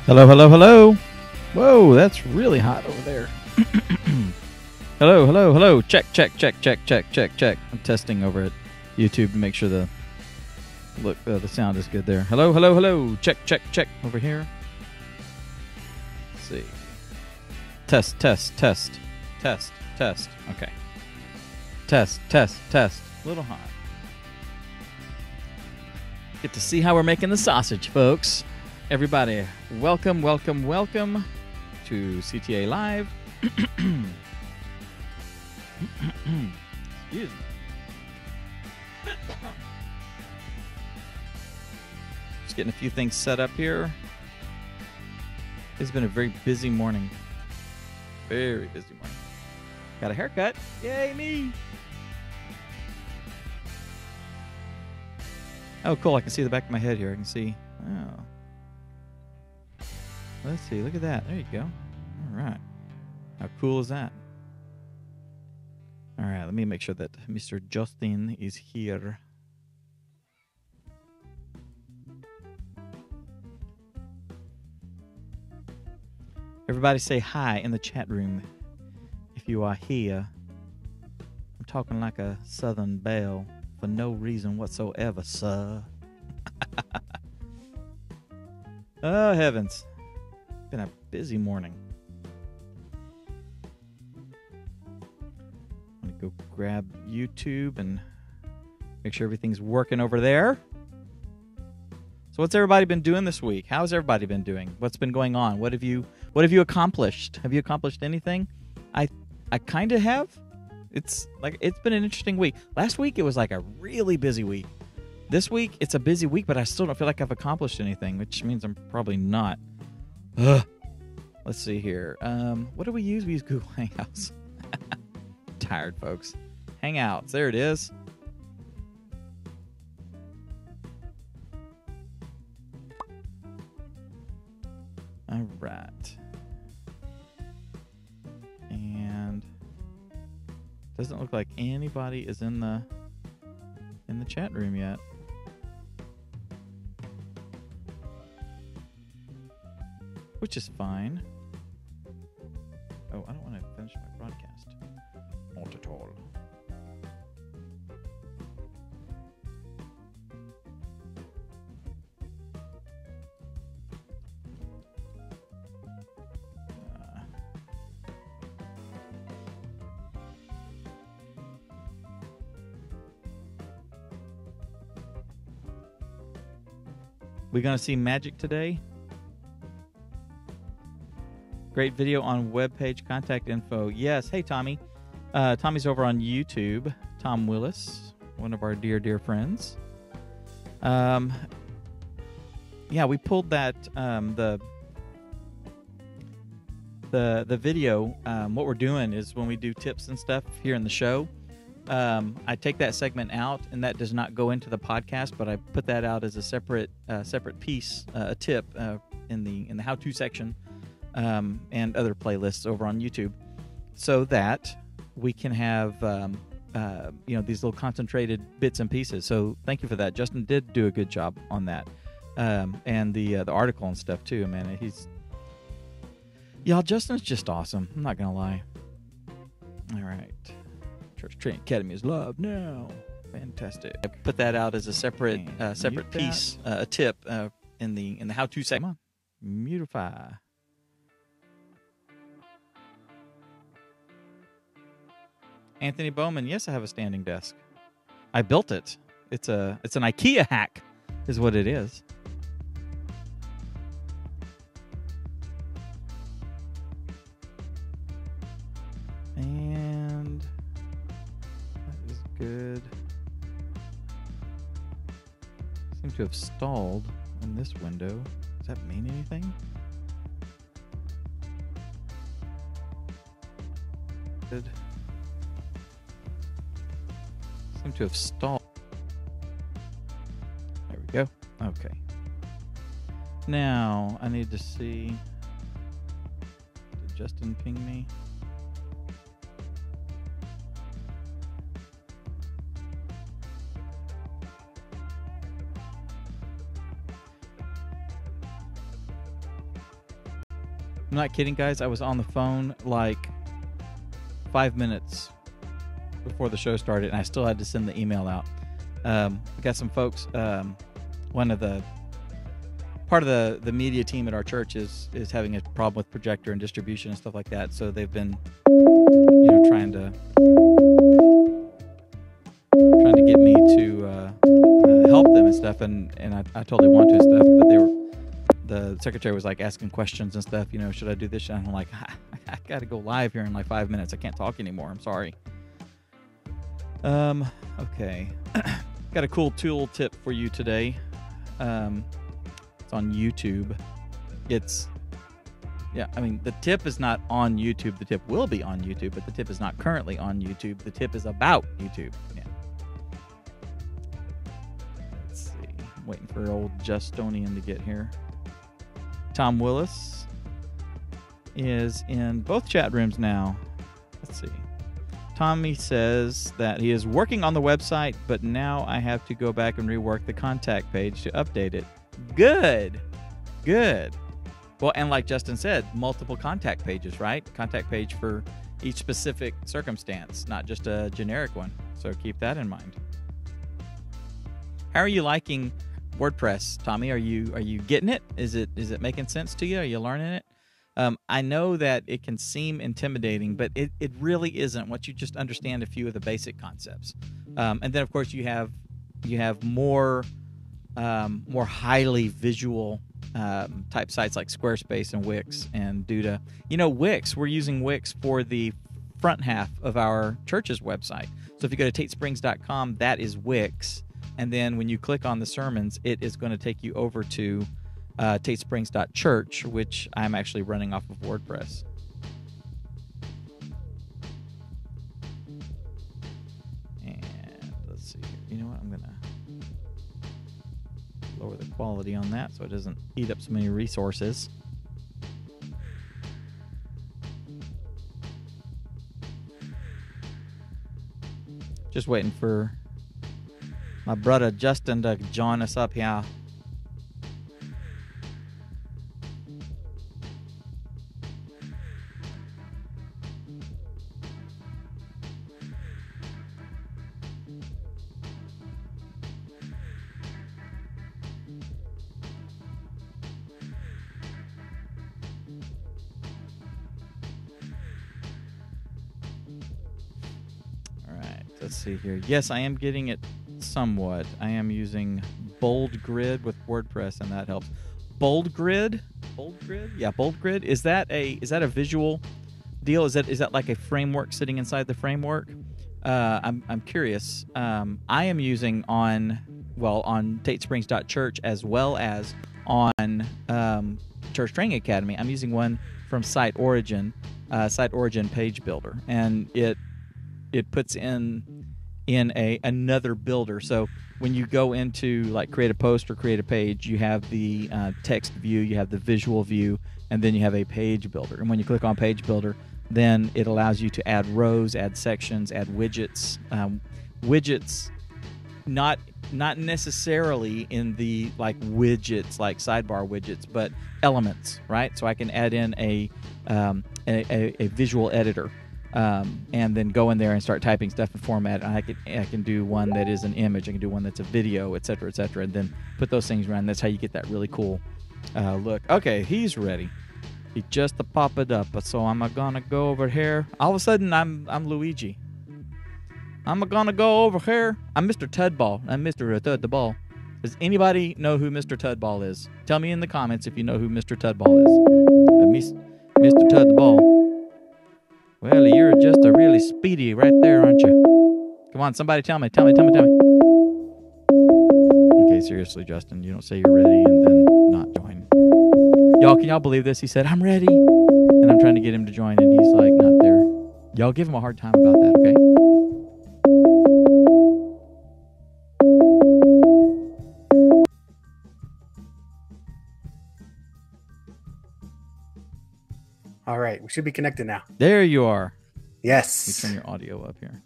Hello, hello, hello. Whoa, that's really hot over there. Hello, hello, hello. Check, check, check, check, check, check, check. I'm testing over at YouTube to make sure the sound is good there. Hello, hello, hello. Check, check, check over here. Let's see. Test, test, test, test, test. Okay. Test, test, test. A little hot. Get to see how we're making the sausage, folks. Everybody, welcome, welcome, welcome to CTA Live. Excuse me. Just getting a few things set up here. It's been a very busy morning. Very busy morning. Got a haircut. Yay, me. Oh, cool. I can see the back of my head here. I can see. Oh. Let's see. Look at that. There you go. All right. How cool is that? All right. Let me make sure that Mr. Justin is here. Everybody say hi in the chat room if you are here. I'm talking like a Southern belle for no reason whatsoever, sir. Oh, heavens. Been a busy morning. I'm going to go grab YouTube and make sure everything's working over there. So what's everybody been doing this week? How's everybody been doing? What's been going on? What have you accomplished? Have you accomplished anything? I kind of have. It's been an interesting week. Last week it was like a really busy week. This week it's a busy week, but I still don't feel like I've accomplished anything, which means I'm probably not. Ugh. Let's see here. What do we use? We use Google Hangouts. Tired, folks. Hangouts. There it is. All right. And doesn't look like anybody is in the chat room yet. Which is fine. Oh, I don't want to finish my broadcast. Not at all. We gonna see magic today? Great video on webpage contact info. Yes. Hey, Tommy. Tommy's over on YouTube. Tom Willis, one of our dear, dear friends. Yeah, we pulled that the video. What we're doing is when we do tips and stuff here in the show, I take that segment out, and that does not go into the podcast, but I put that out as a separate piece, a tip in the how-to section. And other playlists over on YouTube, so that we can have these little concentrated bits and pieces. So thank you for that. Justin did do a good job on that, and the article and stuff too. Man, Justin's just awesome. I'm not gonna lie. All right, Church Training Academy is love now. Fantastic. I put that out as a separate piece, a tip in the how-to section. Come on, Mutify. Anthony Bowman, yes, I have a standing desk. I built it. It's an IKEA hack, is what it is. And that is good. Seem to have stalled in this window. Does that mean anything? Good. Seem to have stalled. There we go. Okay. Now I need to see. Did Justin ping me? I'm not kidding, guys. I was on the phone like 5 minutes before the show started, and I still had to send the email out. I got some folks. Part of the media team at our church is having a problem with projector and distribution and stuff like that. So they've been, trying to get me to help them and stuff. And I totally want to and stuff, but the secretary was like asking questions and stuff. Should I do this? And I'm like, I got to go live here in like 5 minutes. I can't talk anymore. I'm sorry. Okay. Got a cool tool tip for you today. It's on YouTube. The tip is not on YouTube. The tip will be on YouTube, but the tip is not currently on YouTube. The tip is about YouTube. Yeah. Let's see. I'm waiting for old Justonian to get here. Tom Willis is in both chat rooms now. Let's see. Tommy says that he is working on the website, but now I have to go back and rework the contact page to update it. Good. Well, and like Justin said, multiple contact pages, right? Contact page for each specific circumstance, not just a generic one. So keep that in mind. How are you liking WordPress, Tommy? Are you getting it? Is it making sense to you? Are you learning it? I know that it can seem intimidating, but it really isn't once you just understand a few of the basic concepts. And then, of course, you have more highly visual type sites like Squarespace and Wix and Duda. Wix, we're using Wix for the front half of our church's website. So if you go to tatesprings.com, that is Wix. And then when you click on the sermons, it is going to take you over to tatesprings.church, which I'm actually running off of WordPress. And let's see here. You know what? I'm going to lower the quality on that so it doesn't eat up so many resources. Just waiting for my brother Justin to join us up here. Let's see here. Yes, I am getting it somewhat. I am using Bold Grid with WordPress, and that helps. Bold Grid? Yeah, Bold Grid. Is that a visual deal? Is that like a framework sitting inside the framework? I'm curious. I am using on tatesprings.church as well as on Church Training Academy. I'm using one from Site Origin Page Builder, and it puts in another builder. So when you go into like create a post or create a page, you have the text view, you have the visual view, and then you have a page builder. And when you click on page builder, then it allows you to add rows, add sections, add widgets. Widgets, not necessarily in the like widgets, like sidebar widgets, but elements, right? So I can add in a visual editor. And then go in there and start typing stuff and format. I can do one that is an image. I can do one that's a video, et cetera, and then put those things around. That's how you get that really cool look. Okay, he's ready. He just popped it up. So I'm gonna go over here. All of a sudden, I'm Luigi. I'm gonna go over here. I'm Mr. Tudball. I'm Mr. Tudball. Does anybody know who Mr. Tudball is? Tell me in the comments if you know who Mr. Tudball is. Mr. Tudball. Well, you're just a really speedy right there, aren't you? Come on, somebody tell me. Okay, seriously, Justin, you don't say you're ready and then not join. Y'all, can y'all believe this? He said, I'm ready. And I'm trying to get him to join, and he's like, not there. Y'all give him a hard time about that, okay? All right, we should be connected now. There you are. Yes. Let me turn your audio up here.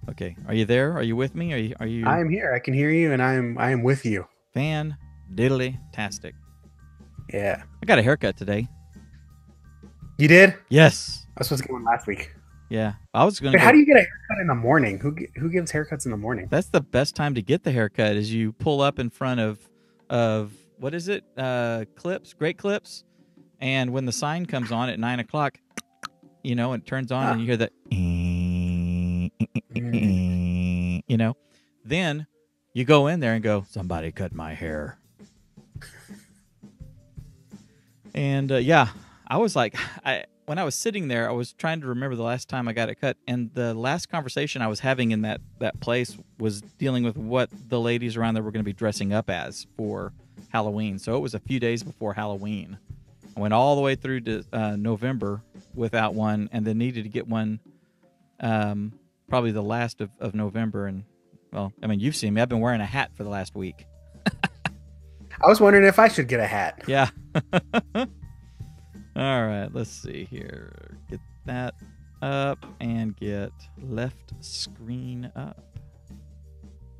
Okay, are you there? Are you with me? Are you? I am here. I can hear you, and I am with you. Fan diddly tastic. Yeah. I got a haircut today. You did? Yes. I was supposed to get one last week. Yeah. I was going to. How do you get a haircut in the morning? Who gives haircuts in the morning? That's the best time to get the haircut. Is you pull up in front of what is it? Clips, Great Clips, and when the sign comes on at 9:00, it turns on and you hear the, then you go in there and go, somebody cut my hair. And I was like, when I was sitting there, I was trying to remember the last time I got it cut, and the last conversation I was having in that place was dealing with what the ladies around there were going to be dressing up as for Halloween. So it was a few days before Halloween. I went all the way through to November without one, and then needed to get one probably the last of November. And, well, I mean, you've seen me. I've been wearing a hat for the last week. I was wondering if I should get a hat. Yeah. All right, let's see here. Get that up and get left screen up.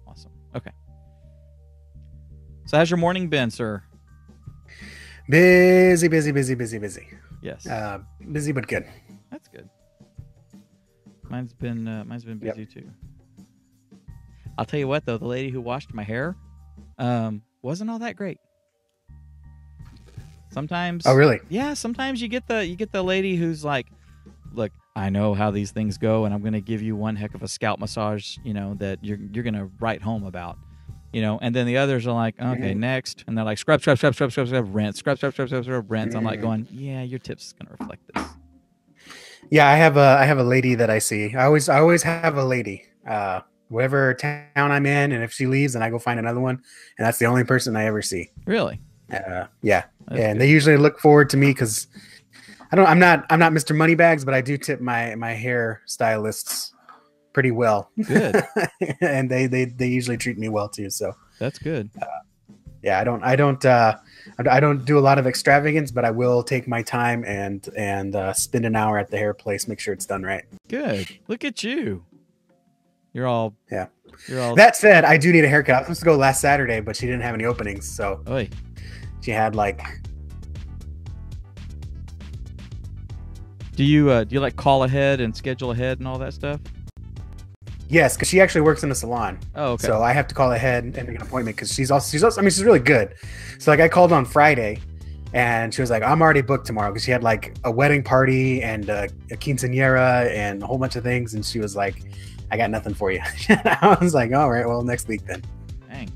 Awesome. Okay. So how's your morning been, sir? Busy. Yes. Busy but good. That's good. Mine's been busy too. I'll tell you what though, the lady who washed my hair wasn't all that great. Sometimes. Oh, really? Yeah. Sometimes you get the lady who's like, "Look, I know how these things go, and I'm going to give you one heck of a scalp massage, that you're going to write home about, And then the others are like, "Okay, next," and they're like, "Scrub, rinse, scrub, rinse." I'm like going, "Yeah, your tip's going to reflect this." Yeah, I have a lady that I see. I always have a lady. Whatever town I'm in, and if she leaves, then I go find another one, and that's the only person I ever see. Really? Yeah. That's and good. they usually look forward to me because I'm not Mr. Moneybags, but I do tip my hair stylists pretty well. Good. And they usually treat me well too. So That's good. yeah, I don't do a lot of extravagance, but I will take my time and spend an hour at the hair place, make sure it's done right. Good. Look at you. You're all. That said, I do need a haircut. I was supposed to go last Saturday, but she didn't have any openings, so Oy. she had like. Do you like call ahead and schedule ahead and all that stuff? Yes, because she actually works in a salon. Oh, okay. So I have to call ahead and make an appointment because she's also. I mean, she's really good. So like, I called on Friday, and she was like, "I'm already booked tomorrow," because she had like a wedding party and a quinceañera and a whole bunch of things, and she was like, "I got nothing for you." I was like, "All right, well, next week then." Dang.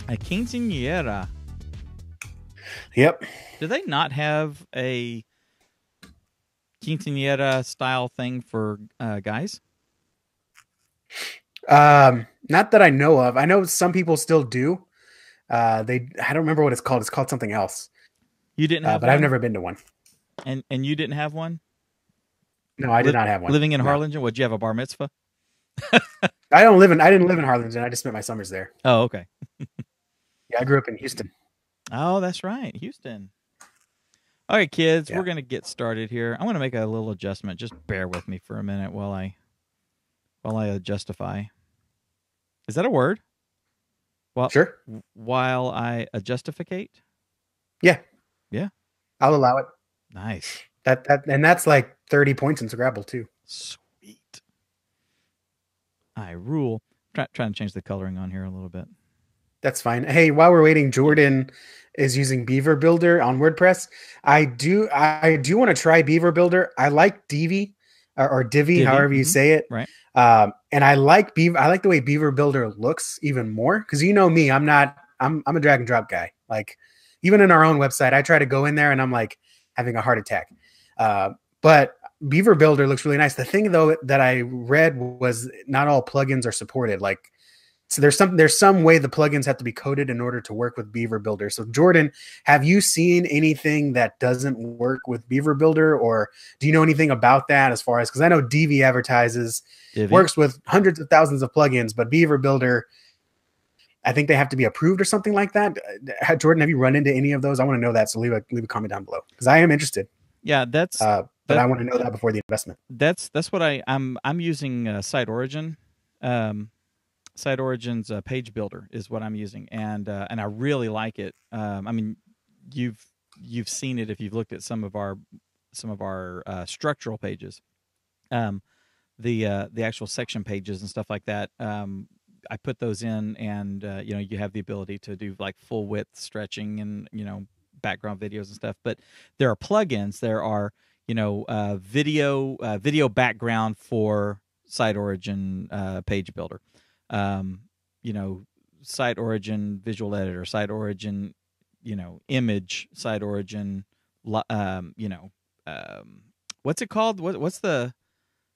A quinceañera. Yep. Do they not have a quinceañera style thing for guys? Not that I know of. I know some people still do. I don't remember what it's called. It's called something else. You didn't have but one? I've never been to one. And you didn't have one? No, I did not have one. Living in No. Harlingen, would you have a bar mitzvah? I didn't live in Harlingen. I just spent my summers there. Oh, okay. Yeah, I grew up in Houston. Oh, that's right. Houston. All right, kids, Yeah. we're going to get started here. I'm going to make a little adjustment. Just bear with me for a minute while I adjustify. Is that a word? Well, Sure. While I adjustificate? Yeah. Yeah. I'll allow it. Nice. That's like 30 points in Scrabble too. Sweet. I rule. Trying to change the coloring on here a little bit. That's fine. Hey, while we're waiting, Jordan is using Beaver Builder on WordPress. I do want to try Beaver Builder. I like Divi or Divi, however you say it. Right. And I like the way Beaver Builder looks even more because you know me, I'm a drag and drop guy. Like even in our own website, I try to go in there and I'm like having a heart attack. But Beaver Builder looks really nice. The thing though that I read was not all plugins are supported. Like, so there's some way the plugins have to be coded in order to work with Beaver Builder. So Jordan, have you seen anything that doesn't work with Beaver Builder, or do you know anything about that as far as, because I know Divi advertises works with hundreds of thousands of plugins, but Beaver Builder, I think they have to be approved or something like that. Jordan, have you run into any of those? I want to know that. So leave a comment down below because I am interested. Yeah, but I want to know that before the investment. That's what I'm using Site Origin. Site Origin's page builder is what I'm using, and I really like it. I mean, you've seen it if you've looked at some of our some of our structural pages, the actual section pages and stuff like that. I put those in, and you have the ability to do like full width stretching and background videos and stuff. But there are plugins. There are video background for Site Origin Page Builder, Site Origin Visual Editor, Site Origin image, Site Origin what's it called? What's the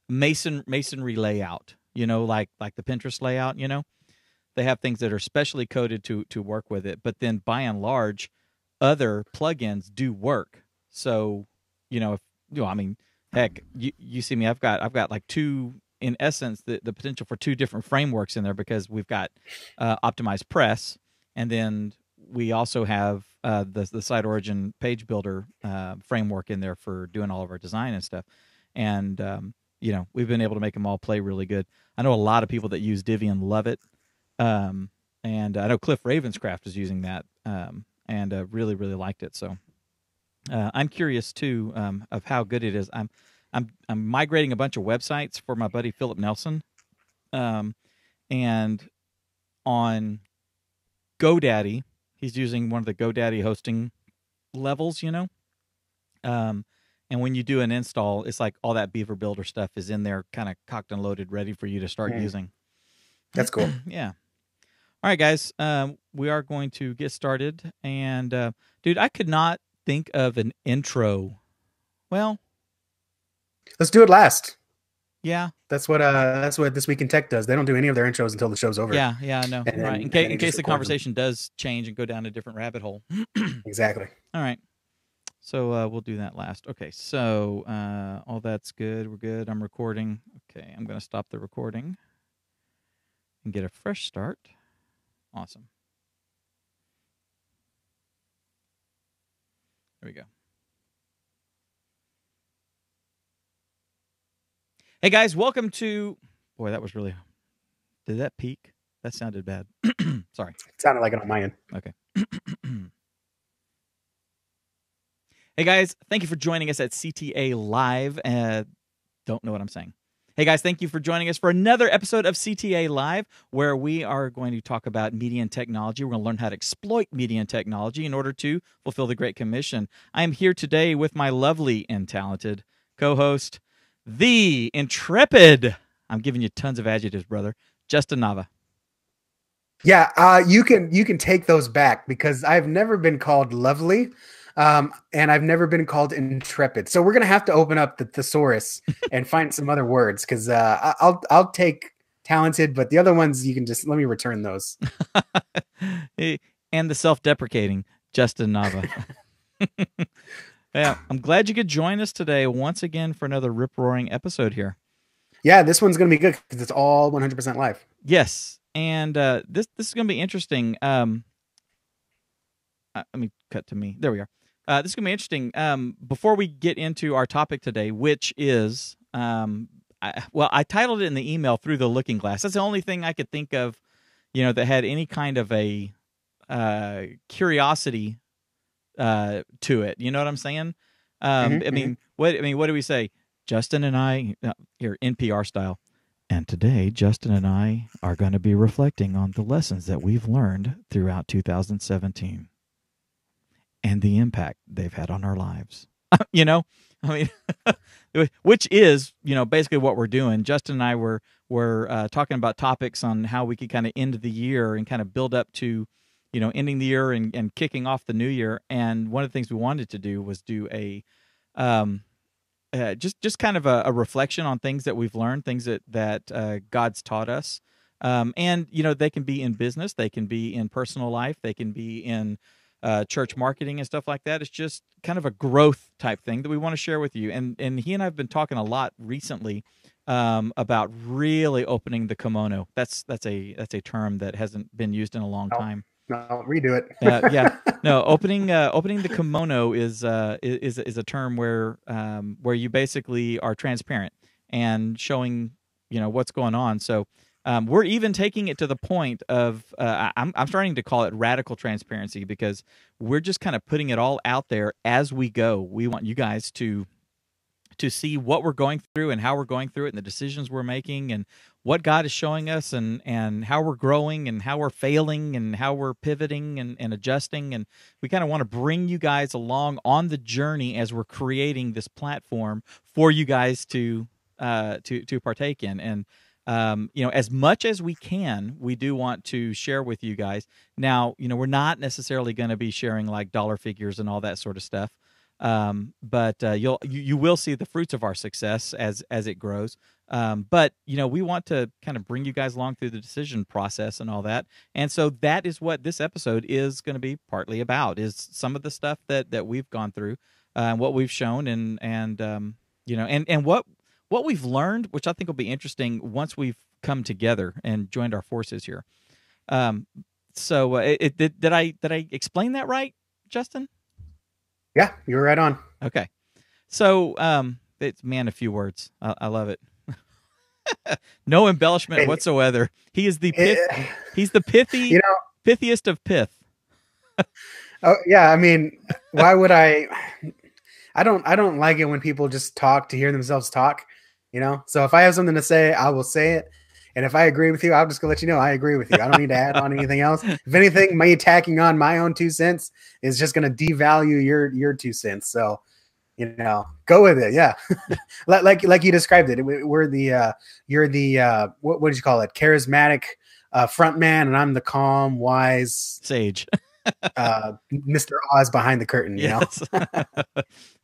masonry layout? Like the Pinterest layout. They have things that are specially coded to work with it. But then by and large, other plugins do work. So heck, you see me. I've got like two, in essence, the potential for two different frameworks in there, because we've got Optimized Press, and then we also have the Site Origin Page Builder framework in there for doing all of our design and stuff. And we've been able to make them all play really good. I know a lot of people that use Divi and love it, and I know Cliff Ravenscraft is using that, and really liked it. So I'm curious too of how good it is. I'm migrating a bunch of websites for my buddy Philip Nelson, and on GoDaddy, he's using one of the GoDaddy hosting levels, and when you do an install, it's like all that Beaver Builder stuff is in there, kind of cocked and loaded, ready for you to start using. That's cool. Yeah. All right, guys, we are going to get started. And, dude, I could not think of an intro. Well, let's do it last. Yeah. That's what This Week in Tech does. They don't do any of their intros until the show's over. Yeah, I know. Right. In case the conversation does change and go down a different rabbit hole. Exactly. All right. So we'll do that last. Okay, so all that's good. We're good. I'm recording. Okay, I'm going to stop the recording and get a fresh start. Awesome. There we go. Hey, guys, welcome to... Boy, that was really... Did that peak? That sounded bad. Sorry. It sounded like it on my end. Okay. Hey, guys, thank you for joining us at CTA Live. Don't know what I'm saying. Hey, guys, thank you for joining us for another episode of CTA Live, where we are going to talk about media and technology. We're going to learn how to exploit media and technology in order to fulfill the Great Commission. I am here today with my lovely and talented co-host, the intrepid, I'm giving you tons of adjectives, brother, Justin Nava. Yeah, you can take those back, because I've never been called lovely. And I've never been called intrepid. So we're going to have to open up the thesaurus and find some other words, because I'll take talented, but the other ones you can just let me return those. And the self-deprecating Justin Nava. Yeah, I'm glad you could join us today once again for another rip-roaring episode here. Yeah, this one's going to be good because it's all 100% live. Yes, and this is going to be interesting. Let me cut to me. There we are. This is going to be interesting. Before we get into our topic today, which is, I titled it in the email Through the Looking Glass. That's the only thing I could think of, that had any kind of a curiosity to it. You know what I'm saying? I mean, what do we say? Justin and I, here, NPR style. And today, Justin and I are going to be reflecting on the lessons that we've learned throughout 2017. And the impact they've had on our lives. Which is, basically what we're doing. Justin and I were talking about topics on how we could kind of end the year and kind of build up to, ending the year and kicking off the new year. And one of the things we wanted to do was do a, just kind of a reflection on things that we've learned, things that God's taught us. And, they can be in business, they can be in personal life, they can be in church marketing and stuff like that. It's just kind of a growth type thing that we want to share with you. And he and I have been talking a lot recently about really opening the kimono. That's a term that hasn't been used in a long time. No, redo it. Yeah, no. Opening the kimono is a term where you basically are transparent and showing what's going on. So. We're even taking it to the point of I'm starting to call it radical transparency, because we're just kind of putting it all out there as we go. We want you guys to to see what we're going through and how we're going through it and the decisions we're making and what God is showing us and how we're growing and how we're failing and how we're pivoting and adjusting. And we kind of want to bring you guys along on the journey as we're creating this platform for you guys to partake in. And as much as we can, we do want to share with you guys. Now, we're not necessarily going to be sharing like dollar figures and all that sort of stuff. But you will see the fruits of our success as it grows. But we want to kind of bring you guys along through the decision process and all that. And so that is what this episode is going to be partly about, is some of the stuff that we've gone through, what we've shown and what we've learned, which I think will be interesting once we've come together and joined our forces here. Did I explain that right, Justin? Yeah, you were right on. Okay. So, it's a few words. I love it. No embellishment whatsoever. He is he's the pithy, pithiest of pith. Oh yeah. I mean, why would I don't like it when people just talk to hear themselves talk, So if I have something to say, I will say it. And if I agree with you, I'm just gonna let you know I agree with you. I don't need to add on anything else. If anything, me attacking on my own 2 cents is just gonna devalue your 2 cents. So, go with it. Yeah, like you described it. You're the what did you call it? Charismatic front man, and I'm the calm, wise sage. Mr. Oz behind the curtain. Yes.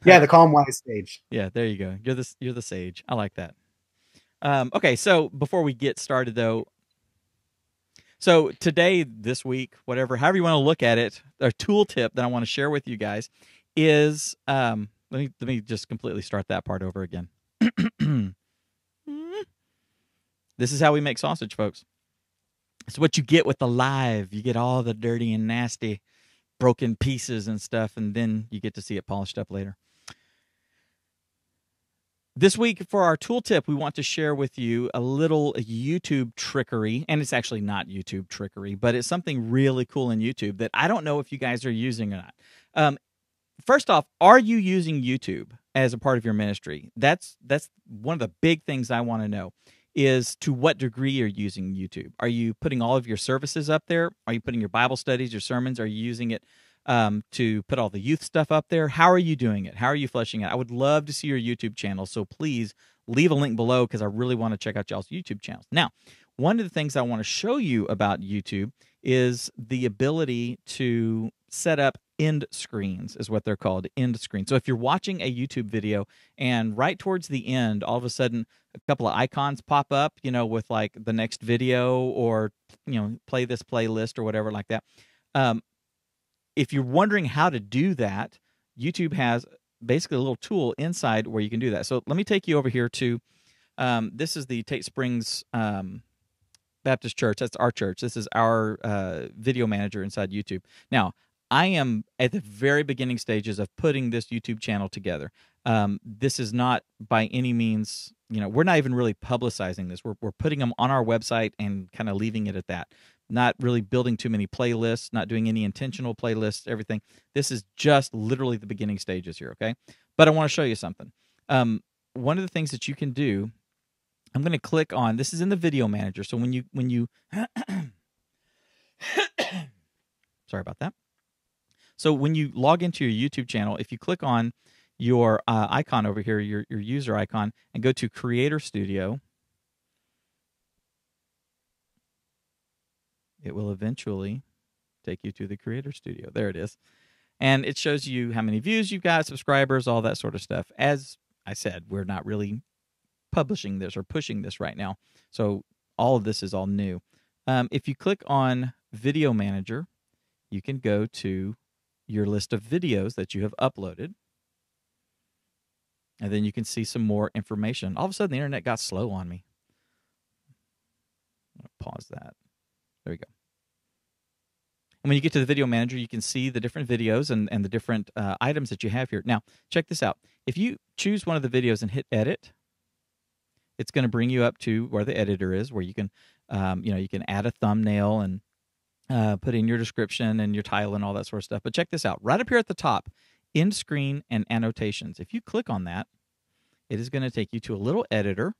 Yeah, the calm, wise sage. Yeah, there you go. You're the sage. I like that. Okay, so before we get started, though, so today, this week, however you want to look at it, our tool tip that I want to share with you guys is, let me just completely start that part over again. This is how we make sausage, folks. It's what you get with the live. You get all the dirty and nasty broken pieces and stuff, and then you get to see it polished up later. This week, for our tool tip, we want to share with you a little YouTube trickery, and it's actually not YouTube trickery, but it's something really cool in YouTube that I don't know if you guys are using or not. First off, are you using YouTube as a part of your ministry? That's one of the big things I want to know, is to what degree you're using YouTube. Are you putting all of your services up there? Are you putting your Bible studies, your sermons? Are you using it to put all the youth stuff up there? How are you doing it? How are you fleshing it? I would love to see your YouTube channel, so please leave a link below because I really want to check out y'all's YouTube channels. Now, one of the things I want to show you about YouTube is the ability to set up end screens, is what they're called, end screens. So if you're watching a YouTube video and right towards the end, all of a sudden a couple of icons pop up, with like the next video or, play this playlist or whatever like that. If you're wondering how to do that, YouTube has basically a little tool inside where you can do that. So let me take you over here to, this is the Tate Springs Baptist Church. That's our church. This is our video manager inside YouTube. Now, I am at the very beginning stages of putting this YouTube channel together. This is not by any means, we're not even really publicizing this. We're putting them on our website and kind of leaving it at that. Not really building too many playlists, not doing any intentional playlists, everything. This is just literally the beginning stages here, okay? But I want to show you something. One of the things that you can do, I'm going to click on, this is in the video manager. So when you sorry about that. So when you log into your YouTube channel, if you click on your icon over here, your user icon, and go to Creator Studio, it will eventually take you to the Creator Studio. There it is. And it shows you how many views you've got, subscribers, all that sort of stuff. As I said, we're not really publishing this or pushing this right now. So all of this is all new. If you click on Video Manager, you can go to your list of videos that you have uploaded. And then you can see some more information. All of a sudden, the internet got slow on me. I'm going to pause that. There we go. And when you get to the video manager, you can see the different videos and the different items that you have here. Now, check this out. If you choose one of the videos and hit edit, it's going to bring you up to where the editor is, where you can, you can add a thumbnail and put in your description and your title and all that sort of stuff. But check this out. Right up here at the top, end screen and annotations. If you click on that, it is going to take you to a little editor.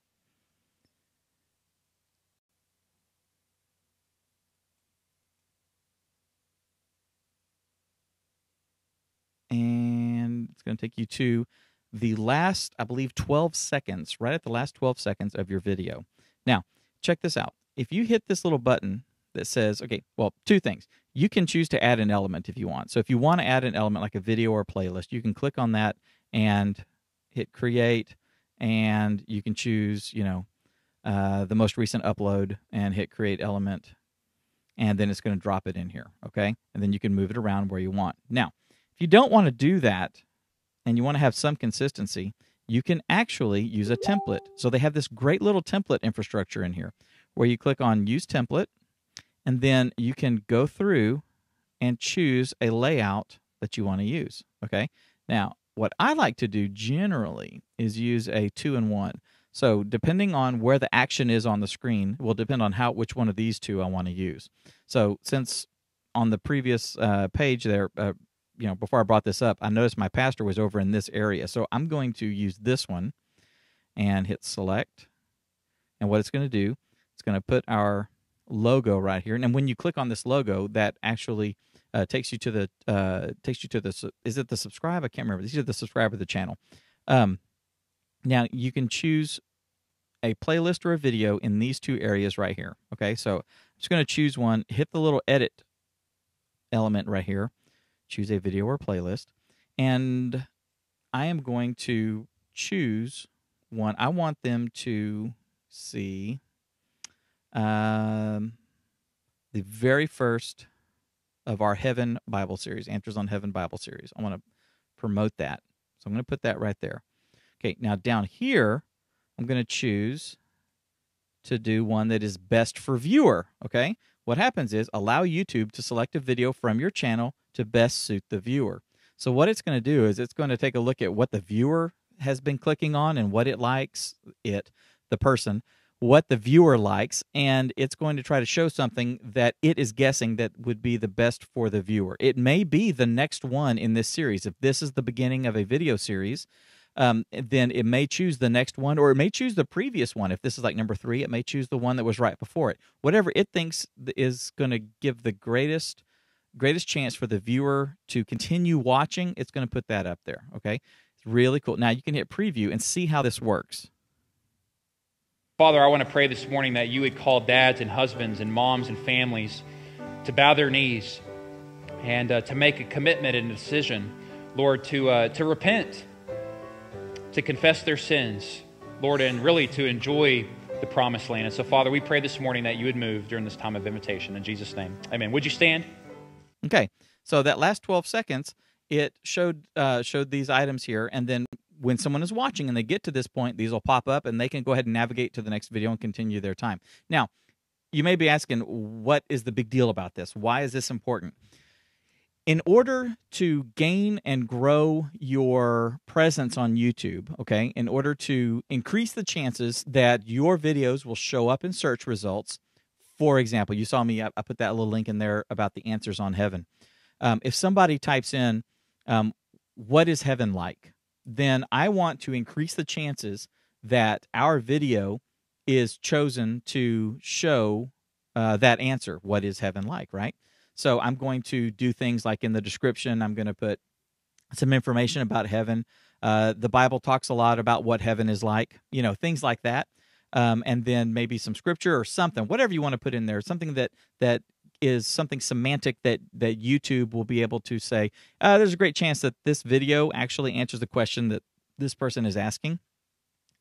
And it's going to take you to the last, I believe, 12 seconds, right at the last 12 seconds of your video. Now, check this out. If you hit this little button that says, okay, well, two things. You can choose to add an element if you want. So if you want to add an element like a video or a playlist, you can click on that and hit create, and you can choose, the most recent upload and hit create element, and then it's going to drop it in here, okay? And then you can move it around where you want. Now, if you don't want to do that and you want to have some consistency, you can actually use a template. So they have this great little template infrastructure in here where you click on Use Template, and then you can go through and choose a layout that you want to use, okay? Now, what I like to do generally is use a 2-in-1. So depending on where the action is on the screen will depend on which one of these two I want to use. So since on the previous page there, before I brought this up, I noticed my pastor was over in this area. So I'm going to use this one and hit select. And what it's going to do, it's going to put our logo right here. And when you click on this logo, that actually takes you to the is it the subscribe? I can't remember. These are the subscribe of the channel. Now you can choose a playlist or a video in these two areas right here. Okay, so I'm just going to choose one, hit the little edit element right here, choose a video or playlist, and I am going to choose one. I want them to see the very first of our Heaven Bible series, Answers on Heaven Bible series. I want to promote that. So I'm going to put that right there. Okay, now down here, I'm going to choose to do one that is best for viewer, okay? What happens is allow YouTube to select a video from your channel to best suit the viewer. So what it's going to do is it's going to take a look at what the viewer has been clicking on and what it likes, the person, what the viewer likes, and it's going to try to show something that it is guessing that would be the best for the viewer. It may be the next one in this series. If this is the beginning of a video series, then it may choose the next one, or it may choose the previous one. If this is like number 3, it may choose the one that was right before it. Whatever it thinks is going to give the greatest chance for the viewer to continue watching, it's going to put that up there, okay? It's really cool. Now you can hit preview and see how this works. Father, I want to pray this morning that you would call dads and husbands and moms and families to bow their knees and to make a commitment and a decision, Lord, to repent, to confess their sins, Lord, and really to enjoy the promised land. And so, Father, we pray this morning that you would move during this time of invitation. In Jesus' name, amen. Would you stand? Okay, so that last 12 seconds, it showed these items here, and then when someone is watching and they get to this point, these will pop up, and they can go ahead and navigate to the next video and continue their time. Now, you may be asking, what is the big deal about this? Why is this important? In order to gain and grow your presence on YouTube, okay, in order to increase the chances that your videos will show up in search results, for example, you saw me, I put that little link in there about the Answers on Heaven. If somebody types in, what is heaven like? Then I want to increase the chances that our video is chosen to show that answer, what is heaven like, right? So I'm going to do things like in the description, I'm going to put some information about heaven. The Bible talks a lot about what heaven is like, things like that. And then maybe some scripture or something, whatever you want to put in there, something that is something semantic that YouTube will be able to say, there's a great chance that this video actually answers the question that this person is asking.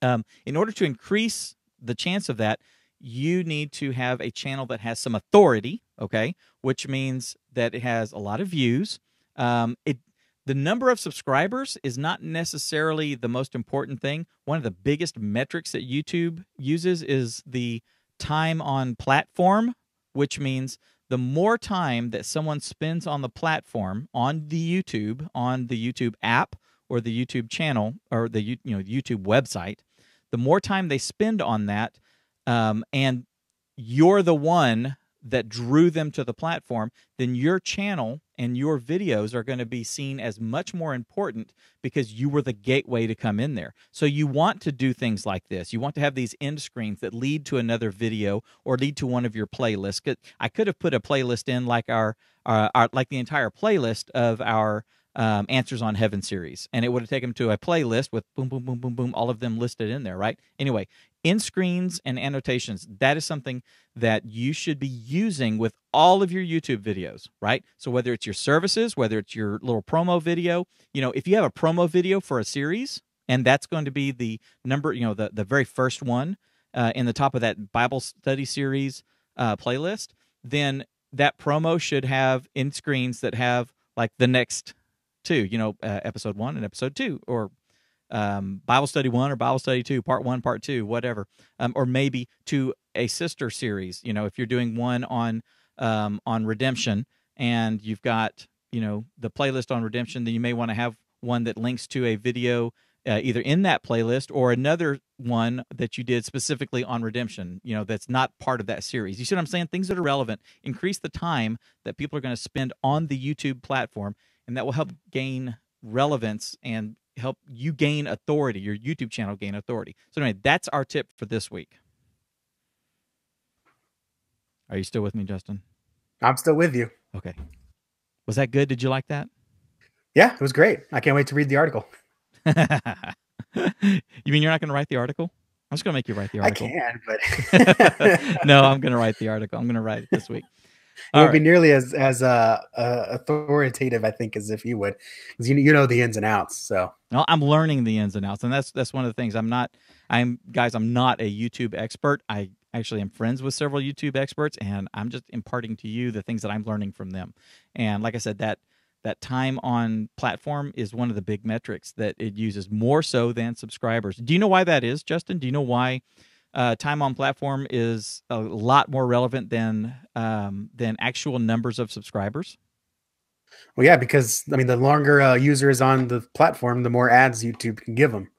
In order to increase the chance of that, you need to have a channel that has some authority, okay, which means that it has a lot of views. The number of subscribers is not necessarily the most important thing. One of the biggest metrics that YouTube uses is the time on platform, which means the more time that someone spends on the platform, on the YouTube app or the YouTube channel or the YouTube website, the more time they spend on that, and you're the one that drew them to the platform, then your channel and your videos are going to be seen as much more important because you were the gateway to come in there. So you want to do things like this. You want to have these end screens that lead to another video or lead to one of your playlists. I could have put a playlist in like our like the entire playlist of our Answers on Heaven series, and it would have taken them to a playlist with boom, boom, boom, boom, boom, all of them listed in there, right? Anyway, end screens and annotations, that is something that you should be using with all of your YouTube videos, right? So whether it's your services, whether it's your little promo video, if you have a promo video for a series, and that's going to be the number, the very first one in the top of that Bible study series playlist, then that promo should have end screens that have like the next two, episode 1 and episode 2, or Bible study 1 or Bible study 2, part 1, part 2, whatever, or maybe to a sister series. If you're doing one on redemption and you've got the playlist on redemption, then you may want to have one that links to a video either in that playlist or another one that you did specifically on redemption, that's not part of that series. You see what I'm saying? Things that are relevant. Increase the time that people are going to spend on the YouTube platform, and that will help gain relevance and help you gain authority, your YouTube channel gain authority. So anyway, that's our tip for this week. Are you still with me, Justin? I'm still with you. Okay. Was that good? Did you like that? Yeah, it was great. I can't wait to read the article. You mean you're not going to write the article? I'm just going to make you write the article. I can, but no, I'm going to write the article. I'm going to write it this week. It won't be nearly as authoritative, I think, as if you would, because you know the ins and outs. So well, I'm learning the ins and outs, and that's one of the things. I'm not a YouTube expert. I actually am friends with several YouTube experts, and I'm just imparting to you the things that I'm learning from them. And like I said, that time on platform is one of the big metrics that it uses more so than subscribers. Do you know why that is, Justin? Do you know why time on platform is a lot more relevant than actual numbers of subscribers? Well, yeah, because the longer a user is on the platform, the more ads YouTube can give them.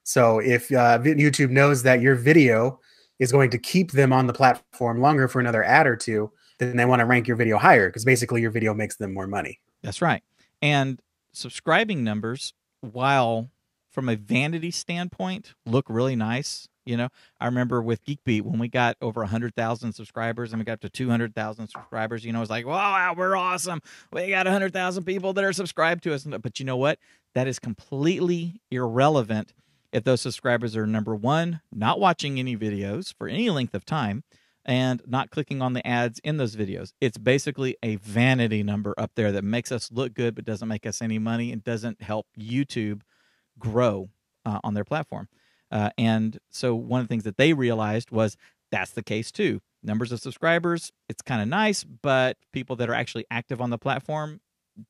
So if YouTube knows that your video is going to keep them on the platform longer for another ad or two, then they want to rank your video higher, because basically your video makes them more money. That's right. And subscribing numbers, while from a vanity standpoint look really nice, I remember with GeekBeat when we got over 100,000 subscribers and we got up to 200,000 subscribers, it was like, wow, we're awesome. We got 100,000 people that are subscribed to us. But you know what? That is completely irrelevant if those subscribers are, number one, not watching any videos for any length of time and not clicking on the ads in those videos. It's basically a vanity number up there that makes us look good but doesn't make us any money and doesn't help YouTube grow on their platform. And so one of the things that they realized was that's the case too. Numbers of subscribers, it's kind of nice, but people that are actually active on the platform,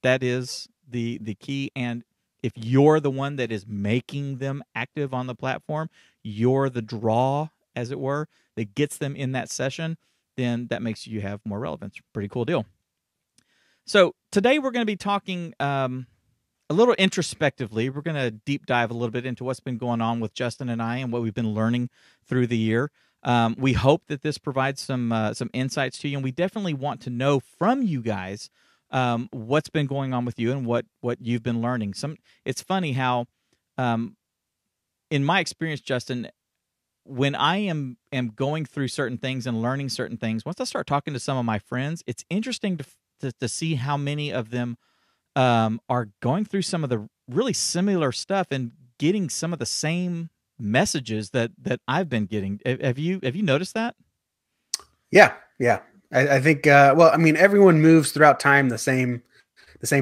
that is the key. And if you're the one that is making them active on the platform, you're the draw, as it were, that gets them in that session, then that makes you have more relevance. Pretty cool deal. So today we're going to be talking a little introspectively. We're going to deep dive a little bit into what's been going on with Justin and I and what we've been learning through the year. We hope that this provides some insights to you, and we definitely want to know from you guys what's been going on with you and what you've been learning. It's funny how, in my experience, Justin, when I am going through certain things and learning certain things, once I start talking to some of my friends, it's interesting to see how many of them are going through some of the really similar stuff and getting some of the same messages that I've been getting. Have you noticed that? Yeah. I think, everyone moves throughout time the same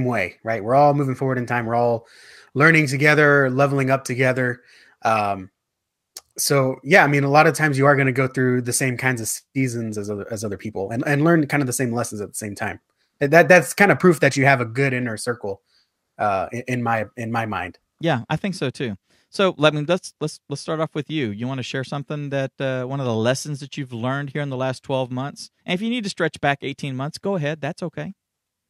way, right? We're all moving forward in time. We're all learning together, leveling up together. So yeah, a lot of times you are going to go through the same kinds of seasons as other people and learn kind of the same lessons at the same time. That's kind of proof that you have a good inner circle, in my mind. Yeah, I think so too. So let's start off with you. You want to share something that one of the lessons that you've learned here in the last 12 months? And if you need to stretch back 18 months, go ahead. That's okay.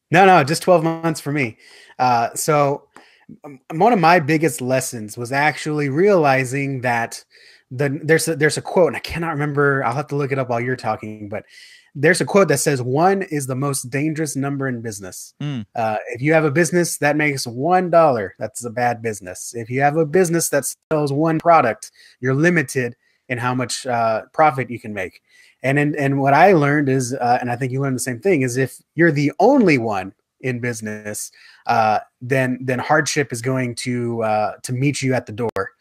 No, just 12 months for me. So one of my biggest lessons was actually realizing that there's a quote, and I cannot remember. I'll have to look it up while you're talking, but there's a quote that says 1 is the most dangerous number in business. If you have a business that makes $1, that's a bad business. If you have a business that sells one product, you're limited in how much profit you can make. And what I learned is, and I think you learned the same thing, is if you're the only one in business, then hardship is going to meet you at the door.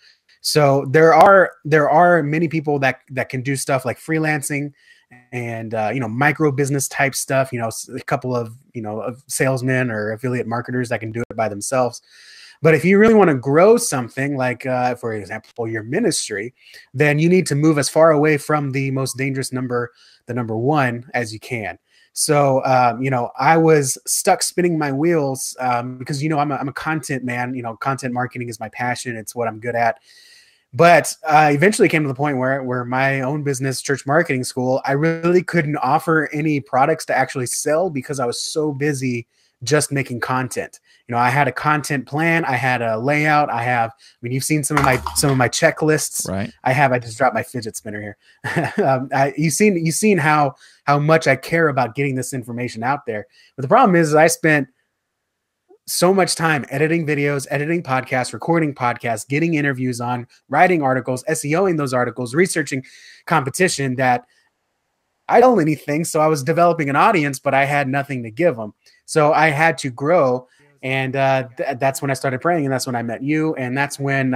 So there are many people that can do stuff like freelancing and micro business type stuff. A couple of of salesmen or affiliate marketers that can do it by themselves. But if you really want to grow something like, for example, your ministry, then you need to move as far away from the most dangerous number, the number 1, as you can. So, I was stuck spinning my wheels because, I'm a content man. Content marketing is my passion. It's what I'm good at. But I eventually came to the point where my own business, Church Marketing School, I really couldn't offer any products to actually sell because I was so busy just making content. I had a content plan, I had a layout, you've seen some of my checklists. Right. I just dropped my fidget spinner here. You've seen how much I care about getting this information out there. But the problem is I spent so much time editing videos, editing podcasts, recording podcasts, getting interviews on, writing articles, SEOing those articles, researching competition, that I don't know anything. So I was developing an audience, but I had nothing to give them. So I had to grow. And that's when I started praying. And that's when I met you. And that's when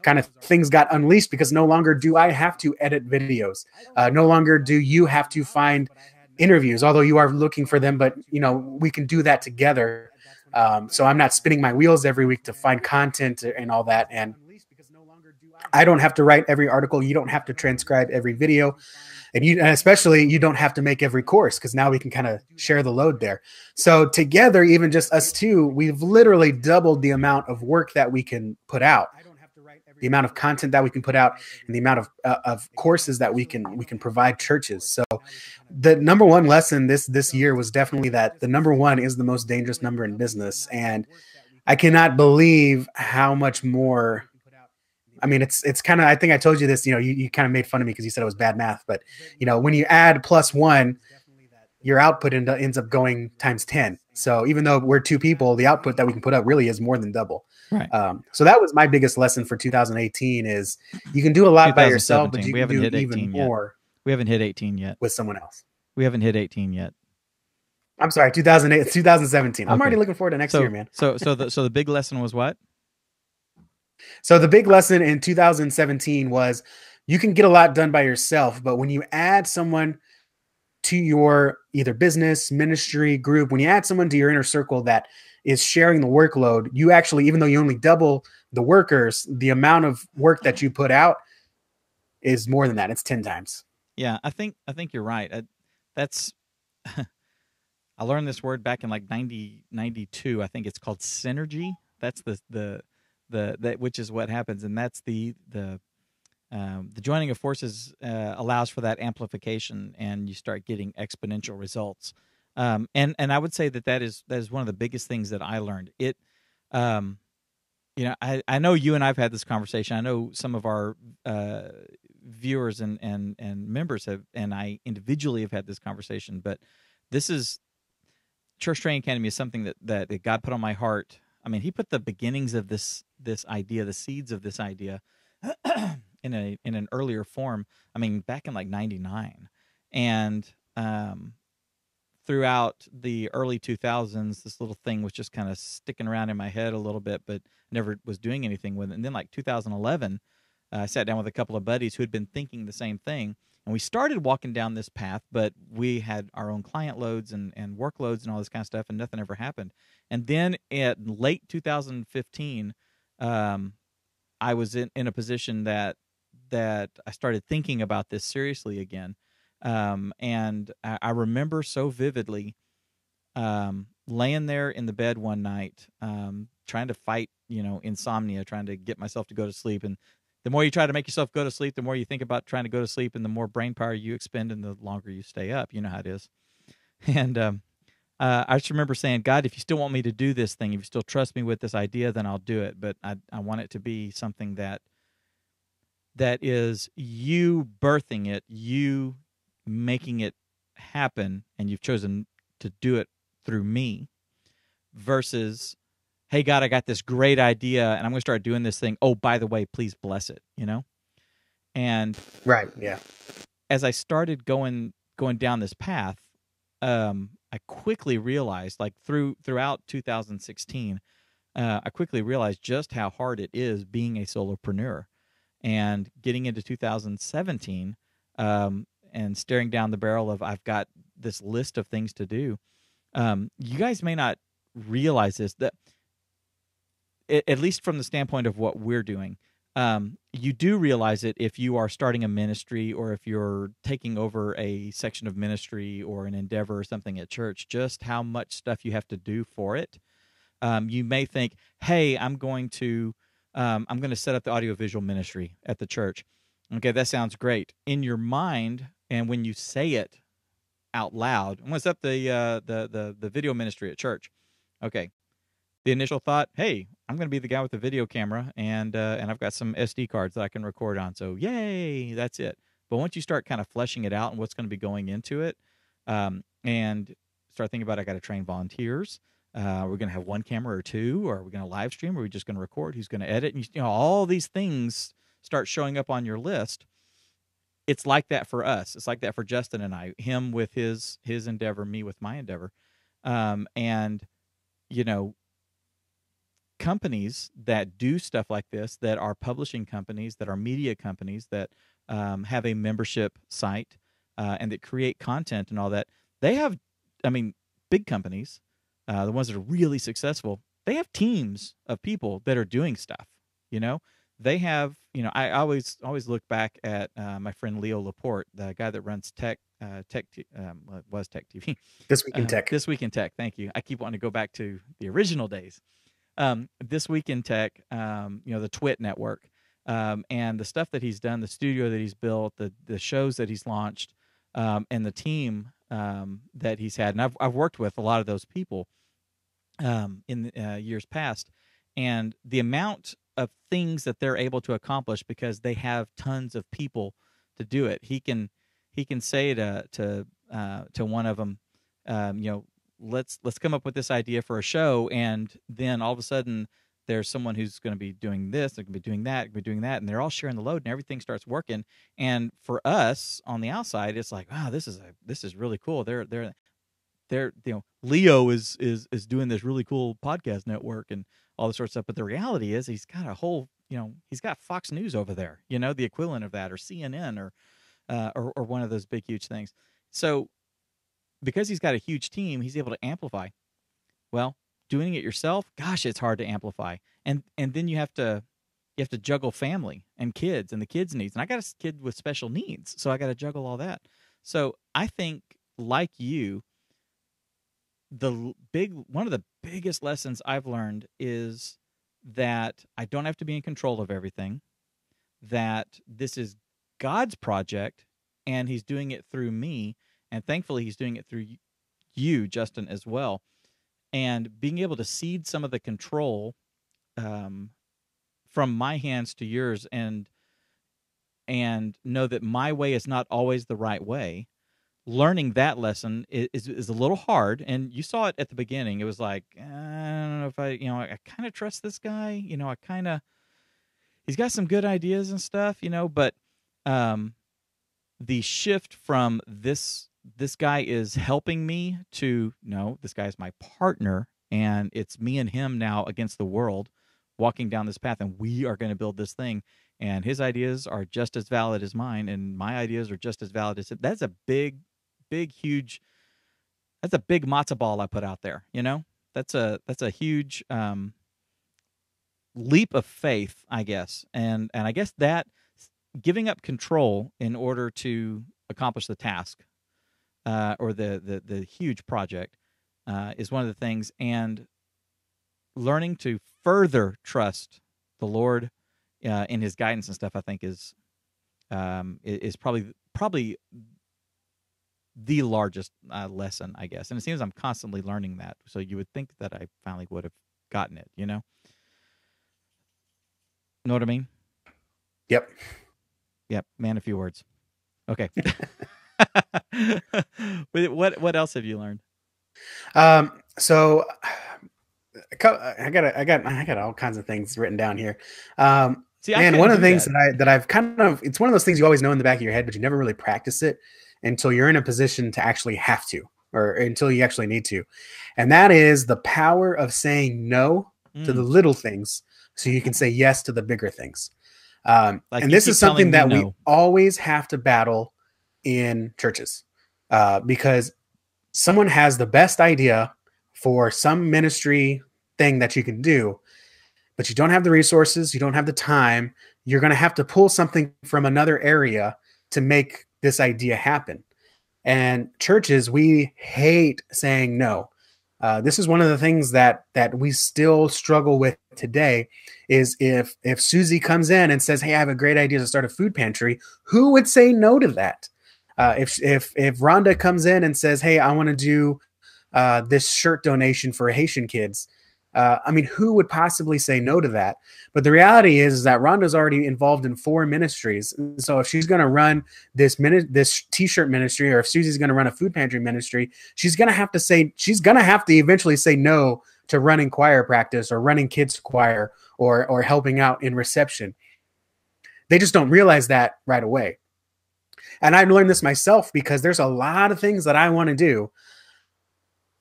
kind of things got unleashed, because no longer do I have to edit videos. No longer do you have to find interviews, although you are looking for them. But, we can do that together. So I'm not spinning my wheels every week to find content and all that. And I don't have to write every article. You don't have to transcribe every video. And especially you don't have to make every course, because now we can kind of share the load there. So together, even just us two, we've literally doubled the amount of work that we can put out, the amount of content that we can put out, and the amount of courses that we can provide churches. So the number one lesson this year was definitely that the number 1 is the most dangerous number in business. And I cannot believe how much more. I mean, it's kind of, I think I told you this, you kind of made fun of me because you said it was bad math, but when you add +1, your output ends up going times 10. So even though we're 2 people, the output that we can put up really is more than double. Right. So that was my biggest lesson for 2018 is you can do a lot by yourself, but you can do even more. We haven't hit 18 yet. With someone else. We haven't hit 18 yet. I'm sorry, 2017. Okay. I'm already looking forward to next year, man. So the big lesson was what? So the big lesson in 2017 was you can get a lot done by yourself, but when you add someone to your either business, ministry, group, when you add someone to your inner circle that is sharing the workload, you actually, even though you only double the workers, the amount of work that you put out is more than that. It's 10 times. Yeah, I think you're right. That's I learned this word back in like 92. I think it's called synergy. That's the which is what happens, and that's the joining of forces allows for that amplification, and you start getting exponential results. And I would say that is one of the biggest things that I learned. I know you and I've had this conversation. I know some of our viewers and members have, and I individually have had this conversation. But this is Church Training Academy is something that God put on my heart. I mean, He put the beginnings of this idea, the seeds of this idea, in an earlier form. I mean, back in like 99, and throughout the early 2000s, this little thing was just kind of sticking around in my head a little bit, but never was doing anything with it. And then like 2011, I sat down with a couple of buddies who had been thinking the same thing, and we started walking down this path, but we had our own client loads and workloads and all this kind of stuff, and nothing ever happened. And then at late 2015, I was in a position that I started thinking about this seriously again. And I remember so vividly laying there in the bed one night, trying to fight, insomnia, trying to get myself to go to sleep. And the more you try to make yourself go to sleep, the more you think about trying to go to sleep, and the more brain power you expend, and the longer you stay up. You know how it is. And I just remember saying, God, if you still want me to do this thing, if you still trust me with this idea, then I'll do it. But I want it to be something that that is you birthing it, you making it happen, and you've chosen to do it through me, versus, hey, God, I got this great idea, and I'm going to start doing this thing. Oh, by the way, please bless it, And Right. Yeah. as I started going down this path, I quickly realized, like throughout 2016, I quickly realized just how hard it is being a solopreneur. And getting into 2017, and staring down the barrel of, I've got this list of things to do. You guys may not realize this, that at least from the standpoint of what we're doing, you do realize it if you are starting a ministry, or if you're taking over a section of ministry or an endeavor or something at church, just how much stuff you have to do for it. You may think, hey, I'm going to set up the audiovisual ministry at the church. Okay, that sounds great. In your mind, and when you say it out loud, I'm going to set up the video ministry at church. Okay, the initial thought, hey, I'm going to be the guy with the video camera, and I've got some SD cards that I can record on. So yay, that's it. But once you start kind of fleshing it out and what's going to be going into it, and start thinking about, I got to train volunteers. We're going to have one camera or two, or are we going to live stream? Or are we just going to record? Who's going to edit? And all these things start showing up on your list. It's like that for us. It's like that for Justin and I. Him with his endeavor, me with my endeavor, and companies that do stuff like this, that are publishing companies, that are media companies, that have a membership site, and that create content and all that. They have, big companies. The ones that are really successful, they have teams of people that are doing stuff. They have. I always look back at my friend Leo Laporte, the guy that runs Tech TV. This Week in Tech. This Week in Tech. Thank you. I keep wanting to go back to the original days. This Week in Tech. The Twit network, and the stuff that he's done, the studio that he's built, the shows that he's launched, and the team that he's had. And I've worked with a lot of those people in years past, and the amount of things that they're able to accomplish because they have tons of people to do it. He can say to one of them, let's come up with this idea for a show, and then all of a sudden there's someone who's going to be doing this, they're going to be doing that, and they're all sharing the load, and everything starts working. And for us on the outside, it's like, wow, this is really cool. They're Leo is doing this really cool podcast network and all this sort of stuff. But the reality is, he's got a whole, he's got Fox News over there, the equivalent of that, or CNN, or one of those big huge things. So because he's got a huge team, he's able to amplify. Well, doing it yourself, gosh, it's hard to amplify. And then you have to juggle family and kids and the kids' needs. And I got a kid with special needs, so I got to juggle all that. So I think, like you, one of the biggest lessons I've learned is that I don't have to be in control of everything, that this is God's project, and he's doing it through me, and thankfully he's doing it through you, Justin, as well. And being able to cede some of the control from my hands to yours, and know that my way is not always the right way. Learning that lesson is a little hard, and you saw it at the beginning. It was like, I don't know if I kind of trust this guy. He's got some good ideas and stuff, but the shift from this guy is helping me to, no, this guy is my partner, and it's me and him now against the world, walking down this path, and we are going to build this thing. And his ideas are just as valid as mine, and my ideas are just as valid as his. That's a big, huge. That's a big matzo ball I put out there. That's a huge leap of faith, I guess, and I guess that giving up control in order to accomplish the task, or the huge project, is one of the things, and learning to further trust the Lord in his guidance and stuff, I think is probably the largest lesson, I guess. And it seems I'm constantly learning that. So you would think that I finally would have gotten it, Know what I mean? Yep. Yep, man, a few words. Okay. What else have you learned? So I got all kinds of things written down here. See, I And couldn't one of the do things that. that I've kind of, it's one of those things you always know in the back of your head, but you never really practice it until you're in a position to actually have to, or until you actually need to. And that is the power of saying no to the little things so you can say yes to the bigger things. Like and you this keep is something telling me that we no. always have to battle in churches, because someone has the best idea for some ministry thing that you can do, but you don't have the resources, you don't have the time. You're going to have to pull something from another area to make this idea happen. And churches, we hate saying no. This is one of the things that we still struggle with today. Is if Susie comes in and says, "Hey, I have a great idea to start a food pantry," who would say no to that? If Rhonda comes in and says, "Hey, I want to do this shirt donation for Haitian kids," I mean, who would possibly say no to that? But the reality is that Rhonda's already involved in 4 ministries. So if she's going to run this T-shirt ministry, or if Susie's going to run a food pantry ministry, she's going to have to eventually say no to running choir practice, or running kids choir, or helping out in reception. They just don't realize that right away. And I've learned this myself, because there's a lot of things that I want to do,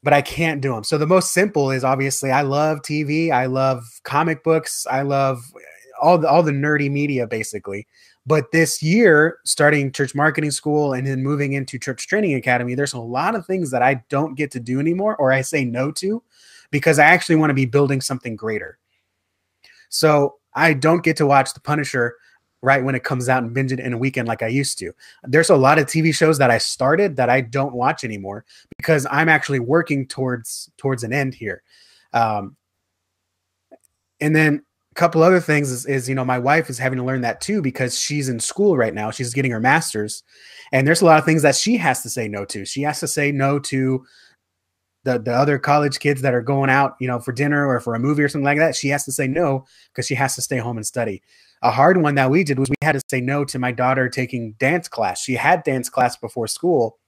but I can't do them. So the most simple is, obviously, I love TV. I love comic books. I love all the nerdy media, basically. But this year, starting church marketing school and then moving into church training academy, there's a lot of things that I don't get to do anymore, or I say no to, because I actually want to be building something greater. So I don't get to watch The Punisher right when it comes out and binge it in a weekend like I used to. There's a lot of TV shows that I started that I don't watch anymore, because I'm actually working towards an end here. And then a couple other things is, my wife is having to learn that too, because she's in school right now. She's getting her master's, and there's a lot of things that she has to say no to. She has to say no to the other college kids that are going out, for dinner or for a movie or something like that. She has to say no, because she has to stay home and study. A hard one that we did was we had to say no to my daughter taking dance class. She had dance class before school,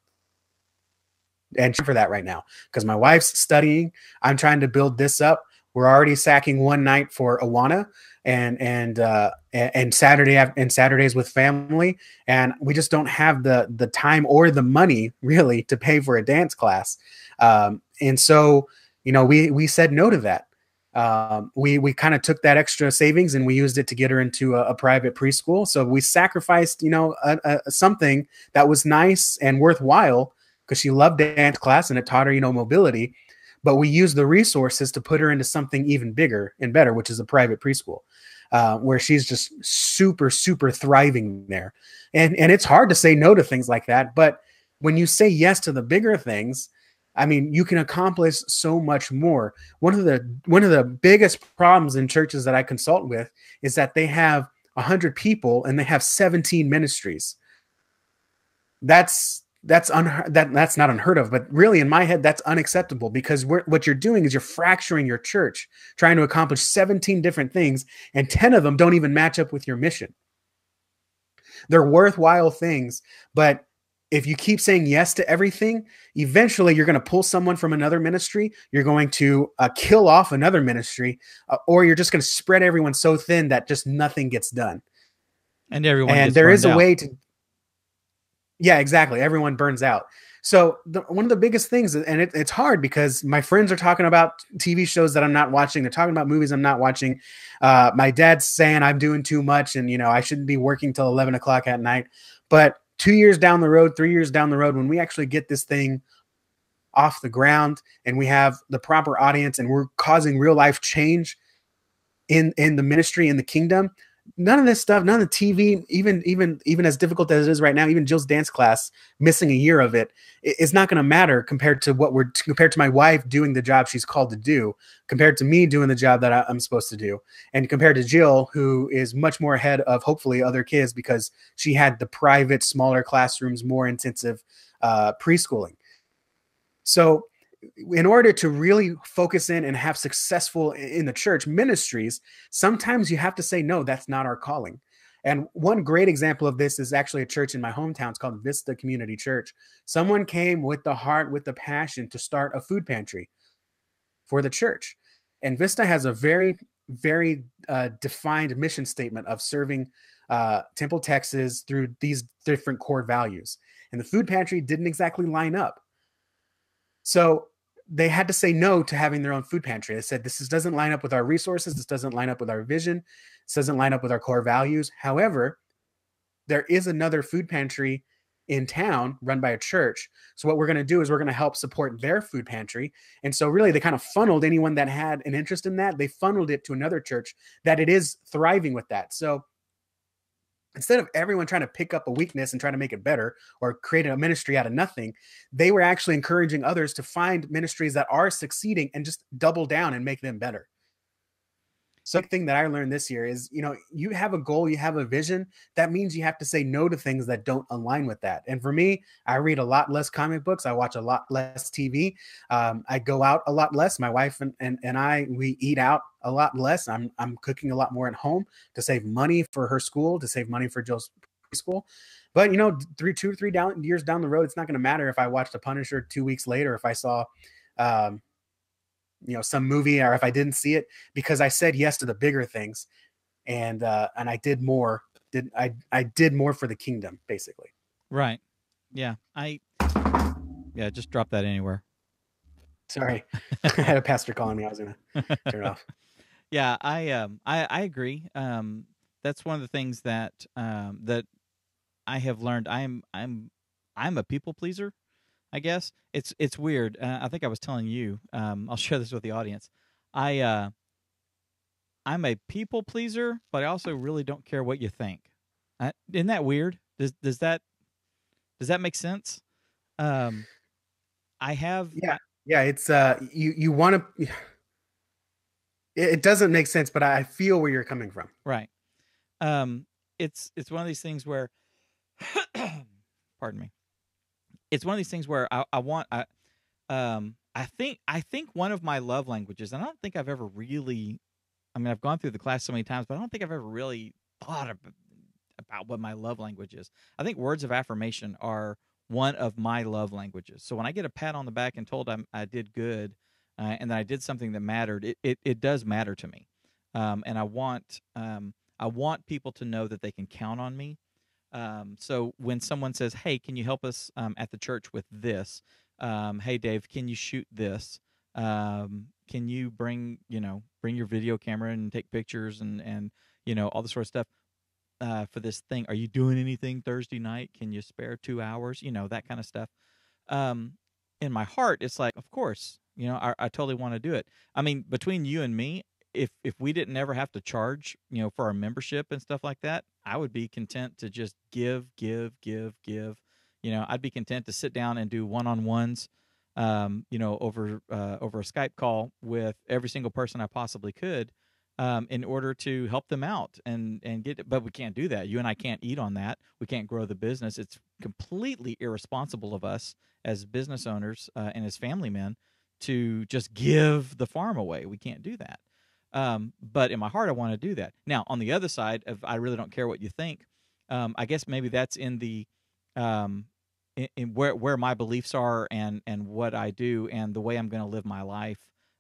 and for that right now, because my wife's studying. I'm trying to build this up. We're already sacking one night for Awana and Saturdays with family, and we just don't have the time or the money really to pay for a dance class. And so, we said no to that. We kind of took that extra savings and we used it to get her into a private preschool. So we sacrificed, something that was nice and worthwhile, because she loved dance class and it taught her, mobility. But we used the resources to put her into something even bigger and better, which is a private preschool, where she's just super, super thriving there. And it's hard to say no to things like that. But when you say yes to the bigger things, I mean, you can accomplish so much more. One of the biggest problems in churches that I consult with is that they have 100 people and they have 17 ministries. That's not unheard of, but really in my head, that's unacceptable, because what you're doing is you're fracturing your church, trying to accomplish 17 different things, and 10 of them don't even match up with your mission. They're worthwhile things, but if you keep saying yes to everything, eventually you're going to pull someone from another ministry. You're going to kill off another ministry, or you're just going to spread everyone so thin that just nothing gets done. And everyone gets there burned is a out. way to. Yeah, exactly. Everyone burns out. So one of the biggest things, and it's hard because my friends are talking about TV shows that I'm not watching. They're talking about movies I'm not watching. My dad's saying I'm doing too much, and I shouldn't be working till 11 o'clock at night. But 2 years down the road, 3 years down the road, when we actually get this thing off the ground and we have the proper audience and we're causing real life change in the ministry, in the kingdom, none of this stuff, none of the TV, even as difficult as it is right now, even Jill's dance class, missing a year of it, is not going to matter compared to my wife doing the job she's called to do, compared to me doing the job that I'm supposed to do, and compared to Jill, who is much more ahead of hopefully other kids because she had the private, smaller classrooms, more intensive preschooling. So in order to really focus in and have successful in the church ministries, sometimes you have to say, no, that's not our calling. And one great example of this is actually a church in my hometown. It's called Vista Community Church. Someone came with the heart, with the passion to start a food pantry for the church. And Vista has a very, very defined mission statement of serving Temple, Texas through these different core values. And the food pantry didn't exactly line up. So they had to say no to having their own food pantry. They said, this doesn't line up with our resources. This doesn't line up with our vision. This doesn't line up with our core values. However, there is another food pantry in town run by a church. So what we're going to do is we're going to help support their food pantry. And so really they kind of funneled anyone that had an interest in that. They funneled it to another church that it is thriving with that. So instead of everyone trying to pick up a weakness and try to make it better or create a ministry out of nothing, they were actually encouraging others to find ministries that are succeeding and just double down and make them better. Something that I learned this year is, you have a goal, you have a vision. That means you have to say no to things that don't align with that. And for me, I read a lot less comic books. I watch a lot less TV. I go out a lot less. My wife and I, we eat out a lot less. I'm cooking a lot more at home to save money for her school, to save money for Jill's preschool. But, 2 or 3 years down the road, it's not going to matter if I watched The Punisher 2 weeks later, if I saw, some movie, or if I didn't see it, because I said yes to the bigger things, and I did more. I did more for the kingdom, basically. Right. Yeah. Just drop that anywhere. Sorry, I had a pastor calling me. I was gonna turn it off. Yeah, I agree. That's one of the things that that I have learned. I'm a people pleaser, I guess. It's weird. I think I was telling you. I'll share this with the audience. I'm a people pleaser, but I also really don't care what you think. Isn't that weird? Does that make sense? I have. Yeah. It's you want to. It doesn't make sense, but I feel where you're coming from. Right. It's one of these things where. Pardon me. It's one of these things where I think one of my love languages, and I don't think I've ever really, I've gone through the class so many times, but I don't think I've ever really thought about what my love language is. I think words of affirmation are one of my love languages. So when I get a pat on the back and told I did good, and that I did something that mattered, it does matter to me. And I want people to know that they can count on me. So when someone says, "Hey, can you help us at the church with this?" "Hey, Dave, can you shoot this? Can you bring your video camera and take pictures and all this sort of stuff for this thing? Are you doing anything Thursday night? Can you spare 2 hours?" That kind of stuff. In my heart, it's like, of course, I totally want to do it. Between you and me, if we didn't ever have to charge, for our membership and stuff like that, I would be content to just give. I'd be content to sit down and do one-on-ones, over a Skype call with every single person I possibly could, in order to help them out and get it. But we can't do that. You and I can't eat on that. We can't grow the business. It's completely irresponsible of us as business owners and as family men to just give the farm away. We can't do that. But in my heart, I want to do that. Now, on the other side of I really don't care what you think, I guess maybe that's in the in where my beliefs are and what I do and the way I'm going to live my life,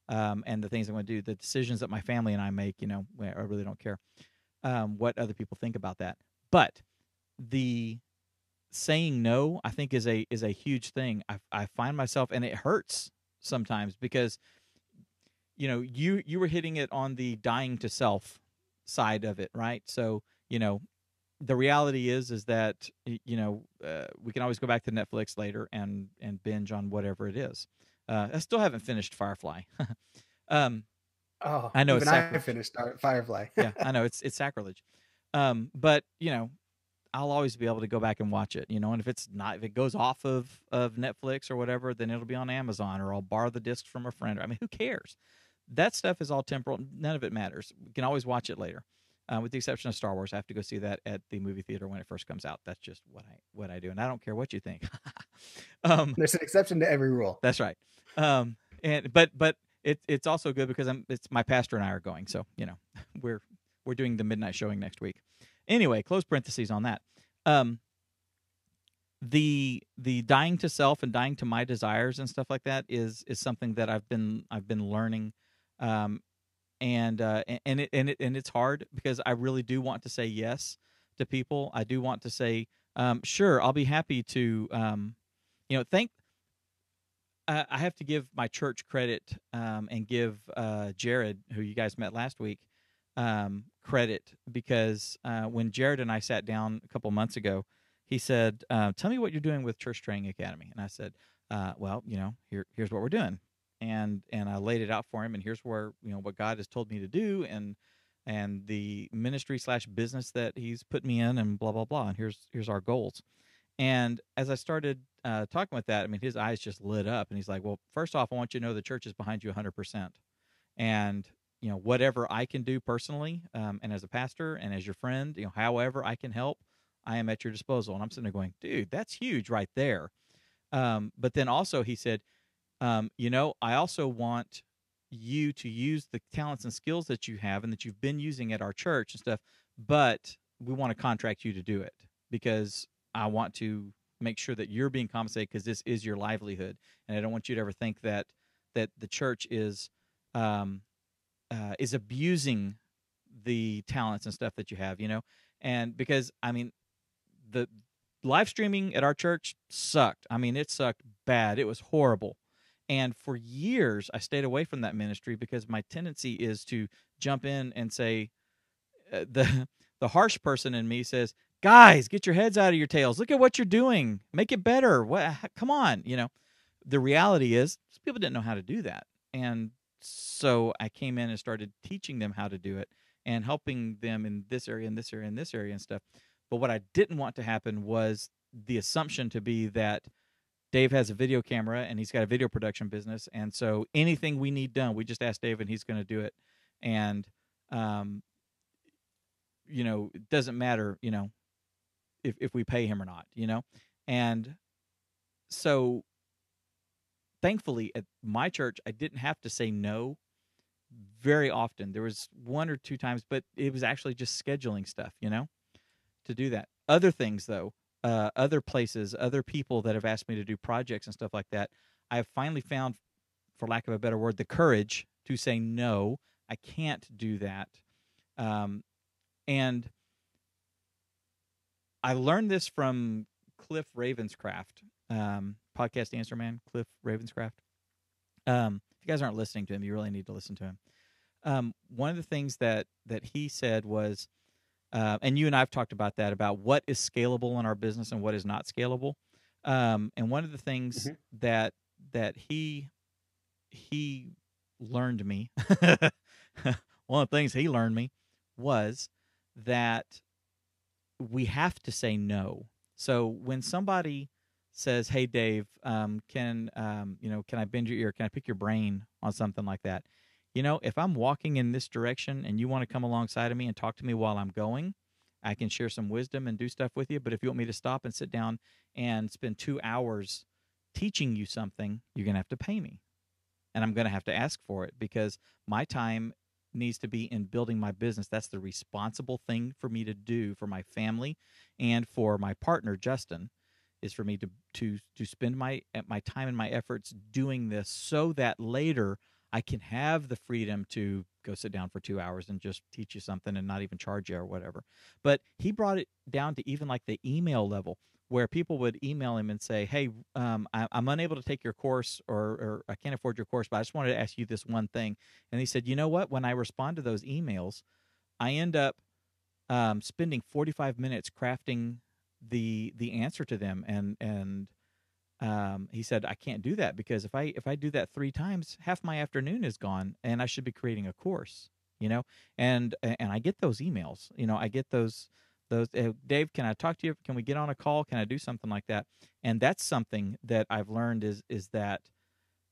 and the things I'm going to do, the decisions that my family and I make. I really don't care what other people think about that. But the saying no, I think, is a huge thing. I find myself, and it hurts sometimes because. You were hitting it on the dying to self side of it, right? So, the reality is that, we can always go back to Netflix later and binge on whatever it is. I still haven't finished Firefly. I know it's sacrilege. I finished Firefly. Yeah, I know it's sacrilege. But, I'll always be able to go back and watch it, and if it goes off of Netflix or whatever, then it'll be on Amazon, or I'll borrow the discs from a friend. Who cares? That stuff is all temporal. None of it matters. We can always watch it later, with the exception of Star Wars. I have to go see that at the movie theater when it first comes out. That's just what I do, and I don't care what you think. There's an exception to every rule. That's right. But it's also good because it's my pastor and I are going, so we're doing the midnight showing next week, Anyway, close parentheses on that. The dying to self and dying to my desires and stuff like that is something that I've been learning, and it's hard because I really do want to say yes to people. I do want to say, sure, I'll be happy to, thank. I have to give my church credit, and give Jared, who you guys met last week, credit, because when Jared and I sat down a couple months ago, he said, "Tell me what you're doing with Church Training Academy." And I said, "Well, here's what we're doing." And I laid it out for him, and here's where what God has told me to do, and the ministry / business that He's put me in, and blah blah blah. And here's our goals. And as I started talking with that, I mean, his eyes just lit up, and he's like, "Well, first off, I want you to know the church is behind you 100%, and whatever I can do personally, and as a pastor and as your friend, however I can help, I am at your disposal." And I'm sitting there going, "Dude, that's huge right there." But then also he said, "I also want you to use the talents and skills that you have and that you've been using at our church and stuff, but we want to contract you to do it because I want to make sure that you're being compensated because this is your livelihood, and I don't want you to ever think that the church is abusing the talents and stuff that you have, and because I mean, the live streaming at our church sucked. I mean, it sucked bad. It was horrible." And for years, I stayed away from that ministry because my tendency is to jump in and say, the harsh person in me says, "Guys, get your heads out of your tails. Look at what you're doing. Make it better. Come on." The reality is people didn't know how to do that. And so I came in and started teaching them how to do it and helping them in this area, and this area, and this area and stuff. But what I didn't want to happen was the assumption to be that Dave has a video camera and he's got a video production business, and so anything we need done, we just ask Dave and he's going to do it. And it doesn't matter, if we pay him or not, And so thankfully at my church, I didn't have to say no very often. There was 1 or 2 times, but it was actually just scheduling stuff, to do that. Other things though, other places, other people that have asked me to do projects and stuff like that, I have finally found, for lack of a better word, the courage to say no, I can't do that. And I learned this from Cliff Ravenscraft, podcast Answer Man, Cliff Ravenscraft. If you guys aren't listening to him, you really need to listen to him. One of the things that he said was, and you and I have talked about that, about what is scalable in our business and what is not scalable. And one of the things that he learned me, one of the things he learned me was that we have to say no. So when somebody says, "Hey, Dave, can I bend your ear? Can I pick your brain on something like that?" If I'm walking in this direction and you want to come alongside of me and talk to me while I'm going, I can share some wisdom and do stuff with you. But if you want me to stop and sit down and spend 2 hours teaching you something, you're going to have to pay me. And I'm going to have to ask for it because my time needs to be in building my business. That's the responsible thing for me to do for my family and for my partner, Justin, is for me to spend my time and my efforts doing this so that later I can have the freedom to go sit down for 2 hours and just teach you something and not even charge you or whatever. But he brought it down to even like the email level where people would email him and say, "Hey, I'm unable to take your course or I can't afford your course, but I just wanted to ask you this one thing." And he said, "You know what? When I respond to those emails, I end up spending 45 minutes crafting the answer to them." And he said, "I can't do that because if I do that 3 times, half my afternoon is gone, and I should be creating a course, And I get those emails, I get those. Dave, can I talk to you? Can we get on a call? Can I do something like that? And that's something that I've learned is that,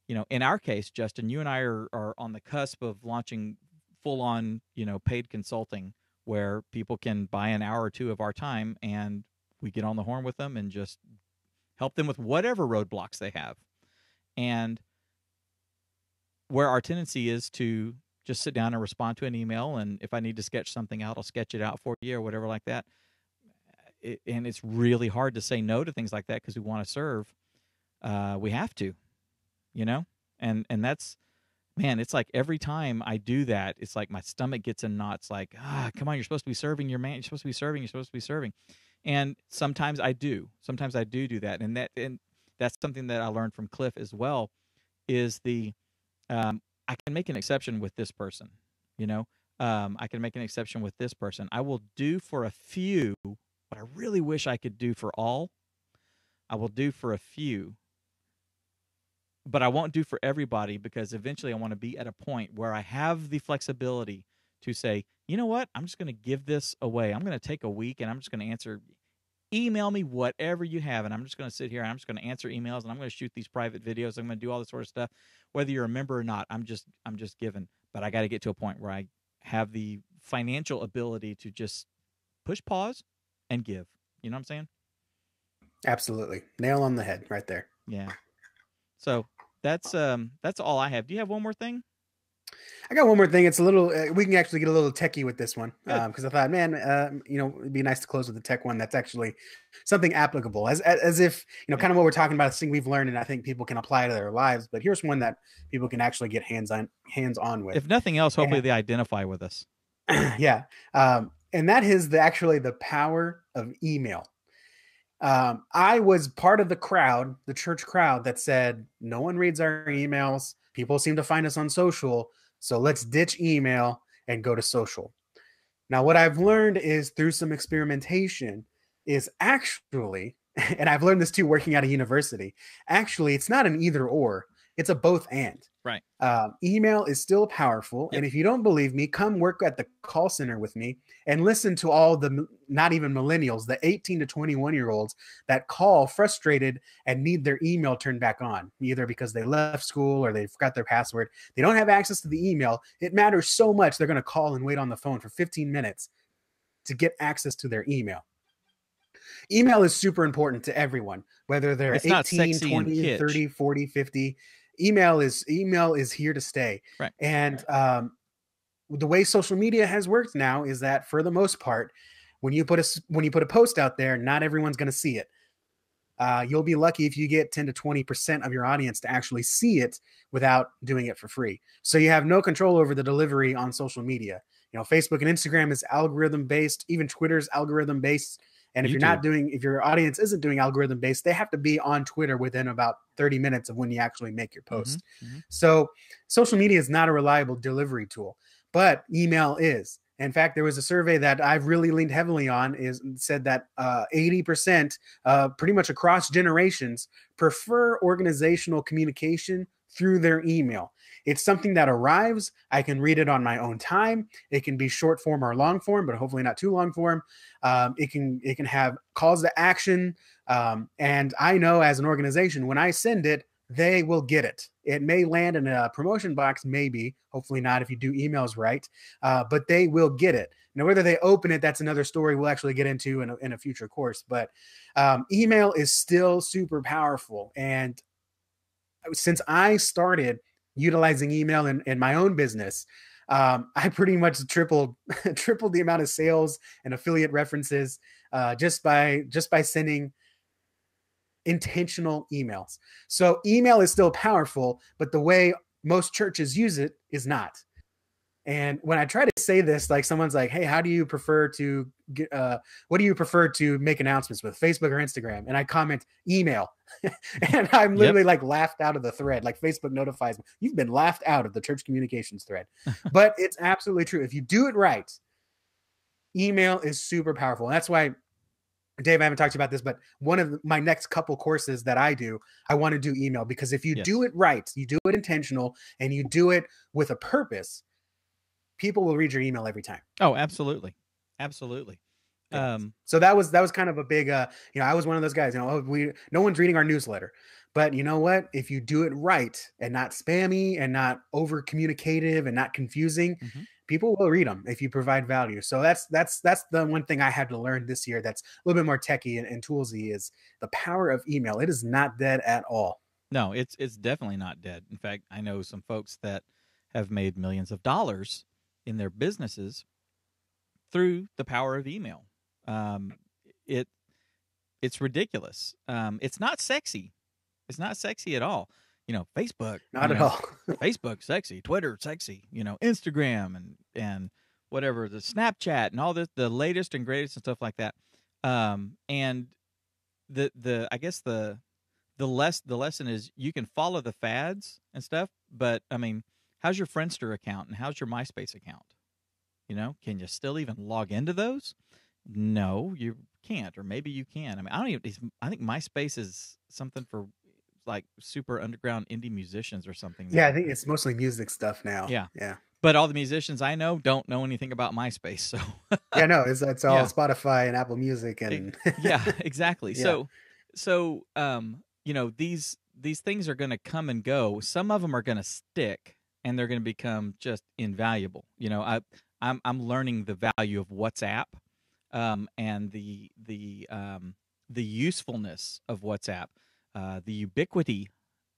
in our case, Justin, you and I are on the cusp of launching full on, paid consulting where people can buy an hour or 2 of our time and we get on the horn with them and just help them with whatever roadblocks they have. And where our tendency is to just sit down and respond to an email. And if I need to sketch something out, I'll sketch it out for you or whatever like that. And it's really hard to say no to things like that because we want to serve. We have to, and that's, man, it's like every time I do that, it's like my stomach gets in knots. Like, come on, you're supposed to be serving your man. You're supposed to be serving. You're supposed to be serving. And sometimes I do. Sometimes I do that. And that's something that I learned from Cliff as well. Is I can make an exception with this person. I can make an exception with this person. I will do for a few what I really wish I could do for all. I will do for a few. But I won't do for everybody because eventually I want to be at a point where I have the flexibility to say, you know what? I'm just going to give this away. I'm going to take a week and I'm just going to answer. Email me whatever you have, and I'm just going to sit here and I'm just going to answer emails and I'm going to shoot these private videos. I'm going to do all this sort of stuff. Whether you're a member or not, I'm just giving. But I got to get to a point where I have the financial ability to just push pause and give. You know what I'm saying? Absolutely. Nail on the head right there. Yeah. So that's all I have. Do you have one more thing? I got one more thing. It's a little, we can actually get a little techie with this one. Because I thought, man, it'd be nice to close with the tech one. That's actually something applicable as if, kind of what we're talking about, this thing we've learned and I think people can apply to their lives, but here's one that people can actually get hands on with. If nothing else, hopefully they identify with us. Yeah. And that is the power of email. I was part of the church crowd that said, no one reads our emails. People seem to find us on social. So let's ditch email and go to social. Now, what I've learned is through some experimentation is actually, and I've learned this too, working at a university, actually, it's not an either or, it's a both and. Right. Email is still powerful. Yep. And if you don't believe me, come work at the call center with me and listen to all the, not even millennials, the 18 to 21-year-olds that call frustrated and need their email turned back on, either because they left school or they forgot their password. They don't have access to the email. It matters so much. They're going to call and wait on the phone for 15 minutes to get access to their email. Email is super important to everyone, whether they're 18, 20, 30, 40, 50. Email is here to stay. Right. And the way social media has worked now is that for the most part, when you put a post out there, not everyone's going to see it. You'll be lucky if you get 10 to 20% of your audience to actually see it without doing it for free. So you have no control over the delivery on social media. Facebook and Instagram is algorithm based. Even Twitter's algorithm based. And if if your audience isn't doing algorithm based, they have to be on Twitter within about 30 minutes of when you actually make your post. Mm-hmm. So social media is not a reliable delivery tool, but email is. In fact, there was a survey that I've really leaned heavily on said that 80% pretty much across generations prefer organizational communication through their email. It's something that arrives. I can read it on my own time. It can be short form or long form, but hopefully not too long form. It can have calls to action. And I know as an organization, when I send it, they will get it. It may land in a promotion box, maybe, hopefully not if you do emails right, but they will get it. Now, whether they open it, that's another story we'll actually get into in a future course. But email is still super powerful. And since I started utilizing email in my own business, I pretty much tripled the amount of sales and affiliate references just by sending intentional emails. So email is still powerful, but the way most churches use it is not. And when I try to say this, like someone's like, hey, how do you prefer to get, what do you prefer to make announcements with, Facebook or Instagram? And I comment email. And I'm literally like laughed out of the thread. Like Facebook notifies me, you've been laughed out of the church communications thread. But it's absolutely true. If you do it right, email is super powerful. And that's why, Dave, I haven't talked to you about this, but one of my next couple courses that I do, I want to do email, because if you do it right, you do it intentional, and you do it with a purpose, people will read your email every time. Oh, absolutely. Absolutely. So that was kind of a big, I was one of those guys, no one's reading our newsletter, but you know what? If you do it right and not spammy and not over communicative and not confusing, people will read them if you provide value. So that's the one thing I had to learn this year that's a little bit more techie and toolsy, is the power of email. It is not dead at all. No, it's definitely not dead. In fact, I know some folks that have made millions of dollars in their businesses through the power of email. It's ridiculous. It's not sexy. It's not sexy at all. Facebook. Not at all. Facebook sexy, Twitter sexy, Instagram and whatever, the Snapchat and all this, the latest and greatest and stuff like that. And I guess the lesson is you can follow the fads and stuff, but I mean, how's your Friendster account and how's your MySpace account? Can you still even log into those? No, you can't, or maybe you can. I mean, I think MySpace is something for like super underground indie musicians or something. Yeah, I think it's mostly music stuff now. Yeah. Yeah. But all the musicians I know don't know anything about MySpace. So yeah, no, it's all Yeah. Spotify and Apple Music and yeah, exactly. Yeah. So these things are going to come and go. Some of them are going to stick, and they're going to become just invaluable. I'm learning the value of WhatsApp, and the usefulness of WhatsApp, the ubiquity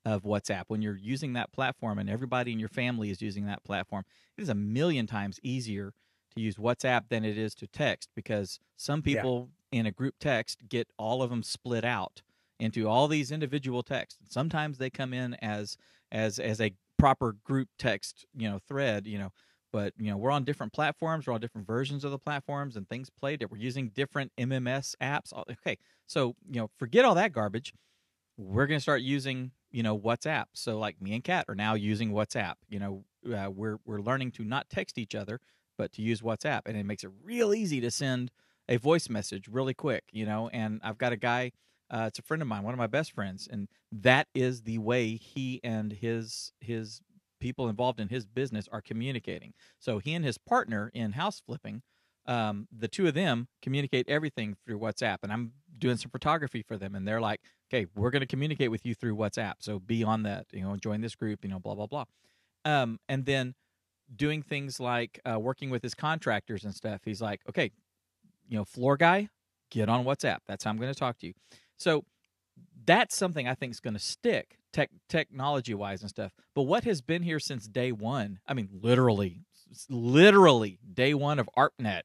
of WhatsApp. When you're using that platform and everybody in your family is using that platform, it is a million times easier to use WhatsApp than it is to text, because some people in a group text get all of them split out into all these individual texts. Sometimes they come in as a proper group text, thread, but we're on different platforms, we're on different versions of the platforms, and things play different. We're using different MMS apps. Okay, so forget all that garbage. We're going to start using WhatsApp. So like me and Kat are now using WhatsApp. We're learning to not text each other, but to use WhatsApp, and it makes it real easy to send a voice message really quick. And I've got a guy. It's a friend of mine, one of my best friends, and that is the way he and his people involved in his business are communicating. So he and his partner in house flipping, the two of them communicate everything through WhatsApp, and I'm doing some photography for them, and they're like, okay, we're going to communicate with you through WhatsApp, so be on that, join this group, blah, blah, blah. And then doing things like working with his contractors and stuff. He's like, okay, floor guy, get on WhatsApp. That's how I'm going to talk to you. So that's something I think is going to stick technology-wise and stuff. But what has been here since day one, I mean, literally day one of ARPANET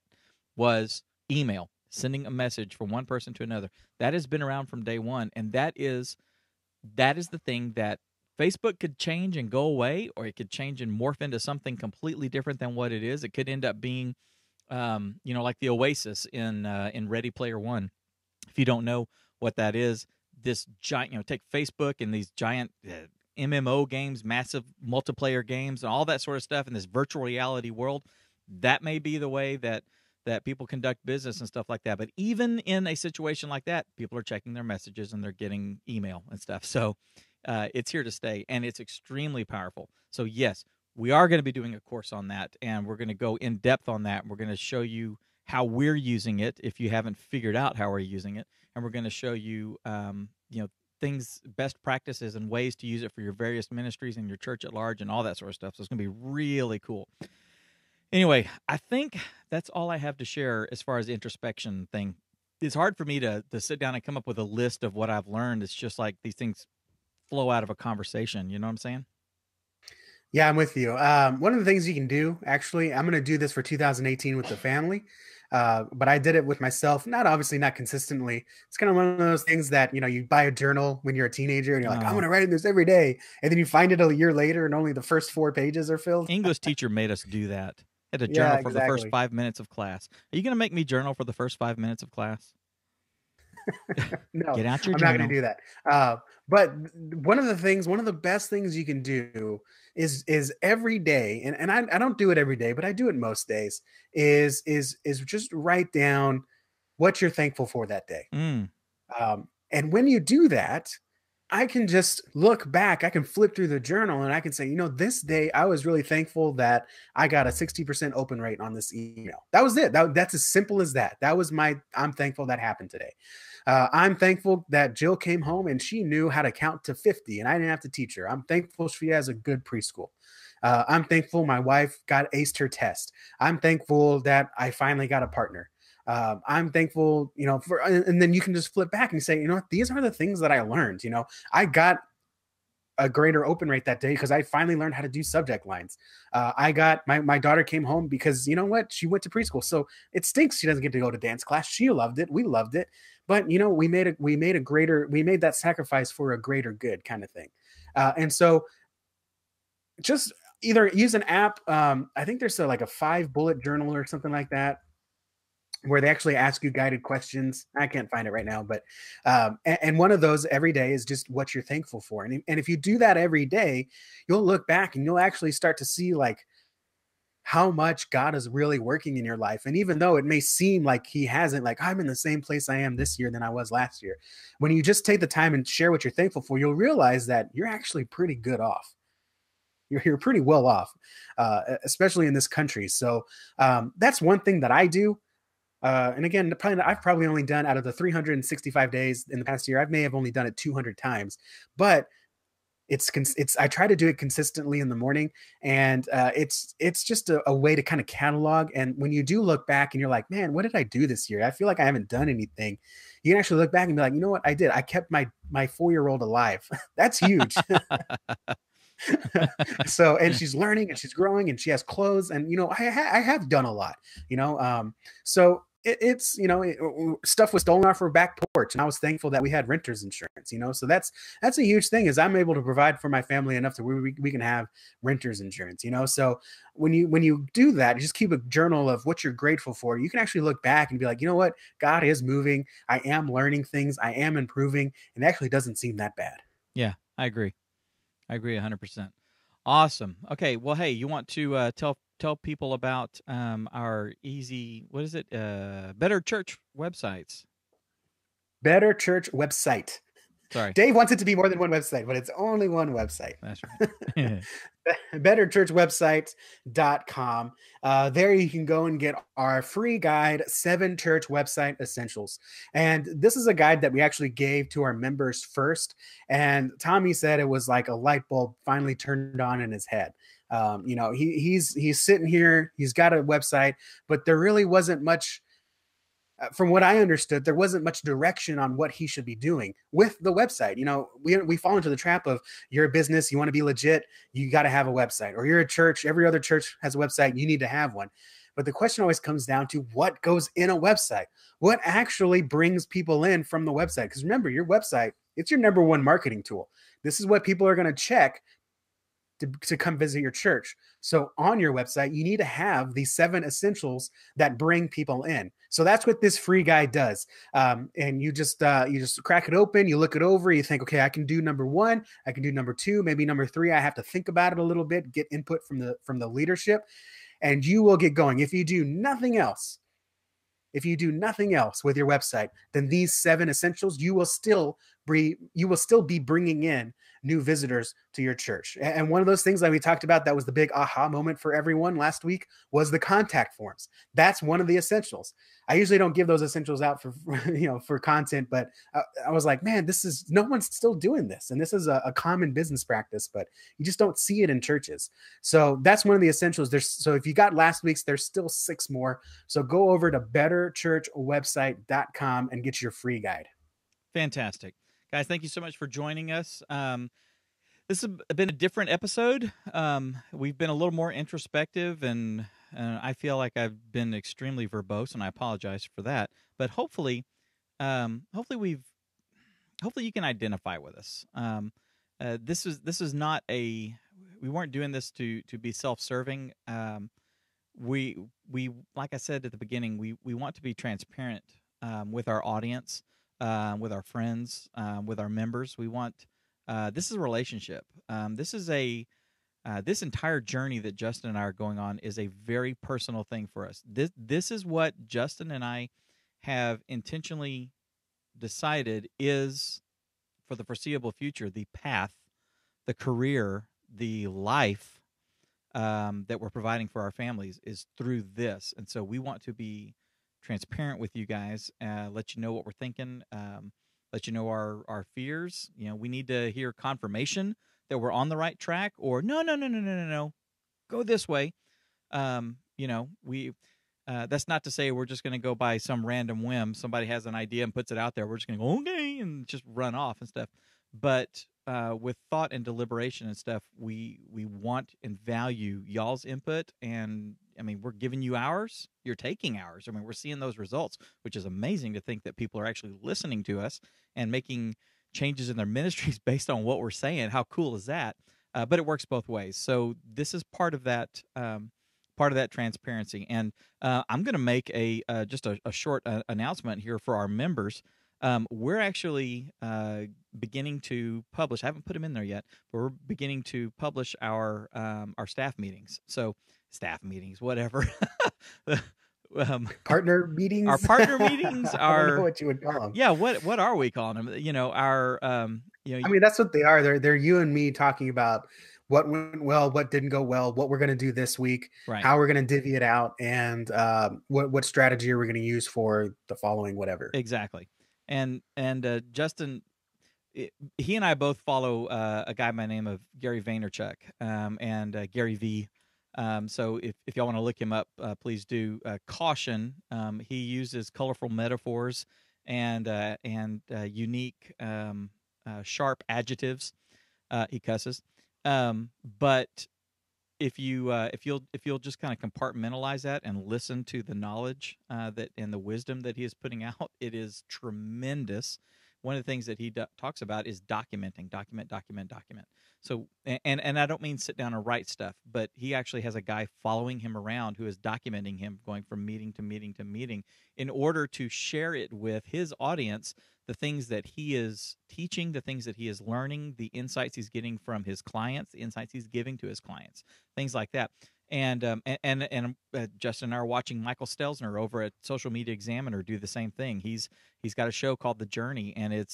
was email, sending a message from one person to another. That has been around from day one, and that is the thing that Facebook could change and go away, or it could change and morph into something completely different than what it is. It could end up being, like the Oasis in Ready Player One. If you don't know what that is, this giant, take Facebook and these giant MMO games, massive multiplayer games, and all that sort of stuff in this virtual reality world. That may be the way that people conduct business and stuff like that. But even in a situation like that, people are checking their messages and they're getting email and stuff. So it's here to stay, and it's extremely powerful. So yes, we are going to be doing a course on that, and we're going to go in depth on that. We're going to show you how we're using it if you haven't figured out how we're using it, and we're going to show you things, best practices and ways to use it for your various ministries and your church at large and all that sort of stuff. So it's going to be really cool. Anyway, I think that's all I have to share as far as the introspection thing. It's hard for me to sit down and come up with a list of what I've learned. It's just like these things flow out of a conversation. You know what I'm saying? Yeah, I'm with you. One of the things you can do, actually, I'm going to do this for 2018 with the family, but I did it with myself. Not consistently. It's kind of one of those things that, you buy a journal when you're a teenager and you're like, I'm going to write this every day. And then you find it a year later and only the first 4 pages are filled. English teacher made us do that. Had to journal for the first 5 minutes of class. Are you going to make me journal for the first 5 minutes of class? No, get out your I'm journal. not going to do that. But one of the best things you can do is every day, and I don't do it every day, but I do it most days, is just write down what you're thankful for that day. And when you do that, I can just look back, I can flip through the journal and I can say, this day I was really thankful that I got a 60% open rate on this email. That was it. That's as simple as that. That was I'm thankful that happened today. I'm thankful that Jill came home and she knew how to count to 50 and I didn't have to teach her. I'm thankful she has a good preschool. I'm thankful my wife aced her test. I'm thankful that I finally got a partner. I'm thankful, and then you can just flip back and say, these are the things that I learned. I got a greater open rate that day because I finally learned how to do subject lines. I got my daughter came home because you know what? She went to preschool. So it stinks she doesn't get to go to dance class. She loved it. We loved it. But you know, we made that sacrifice for a greater good kind of thing. And so just either use an app. I think there's like a 5-bullet journal or something like that, where they actually ask you guided questions. I can't find it right now, but and one of those every day is just what you're thankful for. And if you do that every day, you'll look back and you'll actually start to see like how much God is really working in your life. And even though it may seem like he hasn't, like I'm in the same place I am this year than I was last year, when you just take the time and share what you're thankful for, you'll realize that you're actually pretty good off. You're pretty well off, especially in this country. So that's one thing that I do. And again, I've probably only done out of the 365 days in the past year, I may have only done it 200 times, but I try to do it consistently in the morning, and it's just a way to kind of catalog. And when you do look back and you're like, man, what did I do this year? I feel like I haven't done anything. You can actually look back and be like, you know what? I did. I kept my 4-year-old alive. That's huge. So, and she's learning and she's growing and she has clothes, and, you know, I have done a lot, you know? So it's, you know, stuff was stolen off our back porch, and I was thankful that we had renter's insurance, you know? So that's a huge thing, is I'm able to provide for my family enough to where we can have renter's insurance, you know? So when you do that, you just keep a journal of what you're grateful for. You can actually look back and be like, you know what? God is moving. I am learning things. I am improving. And it actually doesn't seem that bad. Yeah, I agree. 100%. Awesome. Okay. Well, hey, you want to tell people about our Better Church websites? Better Church website. Sorry. Dave wants it to be more than one website, but it's only one website. That's right. BetterChurchWebsite.com. There you can go and get our free guide, 7 church website essentials. And this is a guide that we actually gave to our members first. And Tommy said it was like a light bulb finally turned on in his head. You know, he's sitting here, he's got a website, but there really wasn't much. From what I understood, there wasn't much direction on what he should be doing with the website. You know, we fall into the trap of, you're a business, you want to be legit, you got to have a website. Or you're a church, every other church has a website, you need to have one. But the question always comes down to what goes in a website. What actually brings people in from the website? Because remember, your website, it's your number one marketing tool. This is what people are going to check to come visit your church. So on your website, you need to have these 7 essentials that bring people in. So that's what this free guide does. And you just crack it open, you look it over, you think, okay, I can do number 1, I can do number 2, maybe number 3. I have to think about it a little bit, get input from the leadership, and you will get going. If you do nothing else with your website, then these 7 essentials, you will still be bringing in new visitors to your church. And one of those things that we talked about that was the big aha moment for everyone last week was the contact forms. That's one of the essentials. I usually don't give those essentials out for content, but I was like, man, no one's still doing this. And this is a common business practice, but you just don't see it in churches. So that's one of the essentials. So if you got last week's, there's still 6 more. So go over to betterchurchwebsite.com and get your free guide. Fantastic. Guys, thank you so much for joining us. This has been a different episode. We've been a little more introspective, and I feel like I've been extremely verbose, and I apologize for that. But hopefully you can identify with us. This is not we weren't doing this to be self-serving. We like I said at the beginning, we want to be transparent with our audience. With our friends, with our members. We want this is a relationship. This entire journey that Justin and I are going on is a very personal thing for us. This is what Justin and I have intentionally decided is, for the foreseeable future, the path, the career, the life that we're providing for our families is through this. And so we want to be transparent with you guys, let you know what we're thinking, let you know our fears. You know, we need to hear confirmation that we're on the right track, or no, go this way. You know, that's not to say we're just going to go by some random whim. Somebody has an idea and puts it out there. We're just going to go, okay, and just run off and stuff. But with thought and deliberation and stuff, we want and value y'all's input. And I mean, we're giving you ours. You're taking ours. I mean, we're seeing those results, which is amazing to think that people are actually listening to us and making changes in their ministries based on what we're saying. How cool is that? But it works both ways. So this is part of that. Part of that transparency. And I'm going to make just a short announcement here for our members. We're actually beginning to publish. I haven't put them in there yet, but we're beginning to publish our staff meetings. So staff meetings, whatever. Partner meetings. Our partner meetings are. I don't know what you would call them. Yeah, what are we calling them? You know, our. You know, I mean, that's what they are. They're you and me talking about what went well, what didn't go well, what we're going to do this week, right. How we're going to divvy it out, and what strategy are we going to use for the following whatever. Exactly. And Justin, he and I both follow a guy by the name of Gary Vaynerchuk and Gary V. So if y'all want to look him up, please do. Caution, he uses colorful metaphors and unique sharp adjectives. He cusses. But if you'll just kind of compartmentalize that and listen to the knowledge that and the wisdom that he is putting out, it is tremendous. One of the things that he talks about is document. So, and I don't mean sit down and write stuff, but he actually has a guy following him around who is documenting him, going from meeting to meeting to meeting, in order to share it with his audience, the things that he is teaching, the things that he is learning, the insights he's getting from his clients, the insights he's giving to his clients, things like that. And Justin and I are watching Michael Stelzner over at Social Media Examiner do the same thing. He's got a show called The Journey, and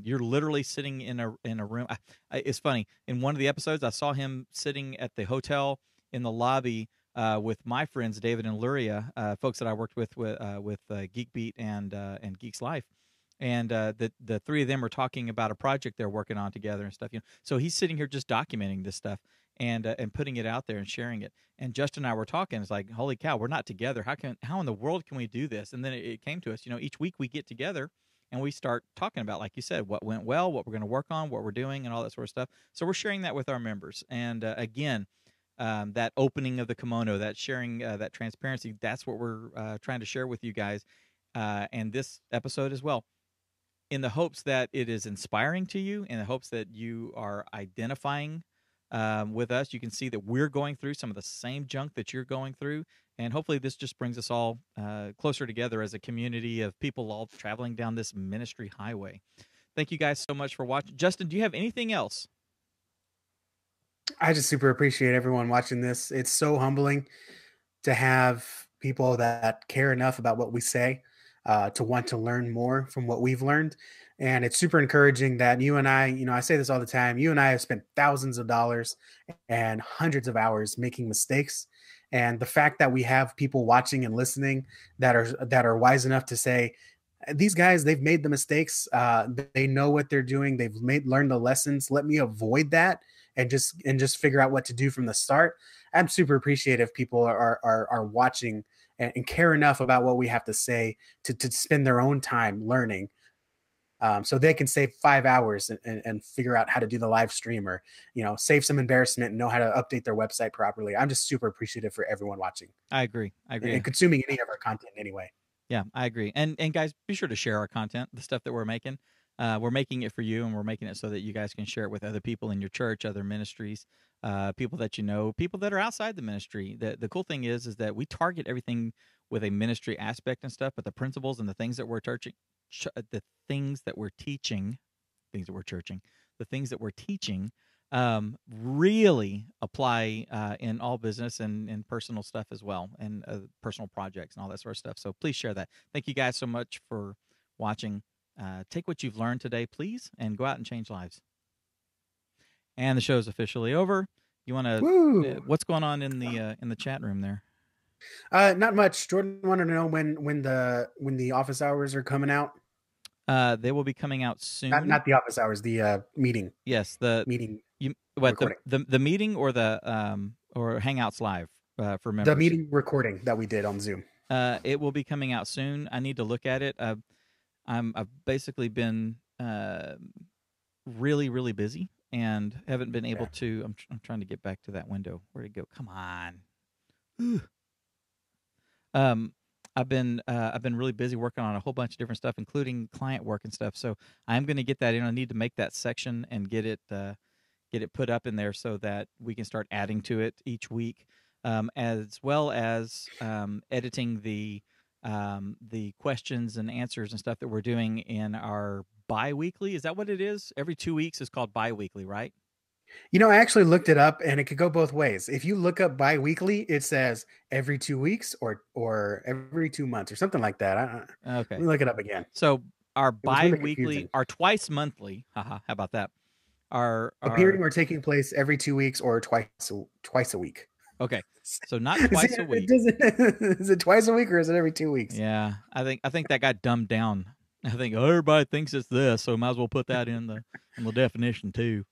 you're literally sitting in a room. It's funny. In one of the episodes, I saw him sitting at the hotel in the lobby with my friends David and Luria, folks that I worked with Geek Beat and Geeks Life. And the three of them are talking about a project they're working on together and stuff. You know, so he's sitting here just documenting this stuff and putting it out there and sharing it. And Justin and I were talking. It's like, holy cow, we're not together. How in the world can we do this? And then it came to us. You know, each week we get together and we start talking about, like you said, what went well, what we're going to work on, what we're doing, and all that sort of stuff. So we're sharing that with our members. And again, that opening of the kimono, that sharing, that transparency, that's what we're trying to share with you guys. And this episode as well, in the hopes that it is inspiring to you, in the hopes that you are identifying with us. You can see that we're going through some of the same junk that you're going through, and hopefully this just brings us all closer together as a community of people all traveling down this ministry highway. Thank you guys so much for watching. Justin, do you have anything else? I just super appreciate everyone watching this. It's so humbling to have people that care enough about what we say to want to learn more from what we've learned. And it's super encouraging that you and I, I say this all the time, you and I have spent thousands of dollars and hundreds of hours making mistakes. And the fact that we have people watching and listening that are wise enough to say, these guys, they've made the mistakes. They know what they're doing. They've learned the lessons. Let me avoid that and just figure out what to do from the start. I'm super appreciative people are watching and care enough about what we have to say to spend their own time learning. So they can save 5 hours and figure out how to do the live stream, or, save some embarrassment and know how to update their website properly. I'm just super appreciative for everyone watching. I agree. And consuming any of our content anyway. Yeah, I agree. And guys, be sure to share our content, the stuff that we're making. We're making it for you, and we're making it so that you guys can share it with other people in your church, other ministries, people that you know, people that are outside the ministry. The cool thing is that we target everything with a ministry aspect and stuff, but the principles and the things that we're teaching, really apply in all business and personal stuff as well, and personal projects and all that sort of stuff. So please share that. Thank you guys so much for watching. Take what you've learned today, please, and go out and change lives. And the show's officially over. You want to? What's going on in the chat room there? Not much. Jordan wanted to know when the office hours are coming out. They will be coming out soon. Not the office hours. The meeting. Yes, the meeting. The meeting or the or Hangouts Live for members. The meeting recording that we did on Zoom. It will be coming out soon. I need to look at it. I've basically been really, really busy and haven't been able to. I'm trying to get back to that window. Where'd it go? Come on. I've been really busy working on a whole bunch of different stuff, including client work and stuff. So I'm going to get that in. I need to make that section and get it put up in there so that we can start adding to it each week, as well as editing the questions and answers and stuff that we're doing in our bi-weekly. Is that what it is? Every 2 weeks is called bi-weekly, right? I actually looked it up, and it could go both ways. If you look up bi-weekly, it says every 2 weeks or every 2 months or something like that. Okay. Let me look it up again. So our bi-weekly, confusing. our twice monthly, how about that? Our appearing or taking place every 2 weeks or twice a week. Okay, so not twice a week. Is it twice a week or is it every 2 weeks? Yeah, I think that got dumbed down. I think everybody thinks it's this, so might as well put that in the definition too.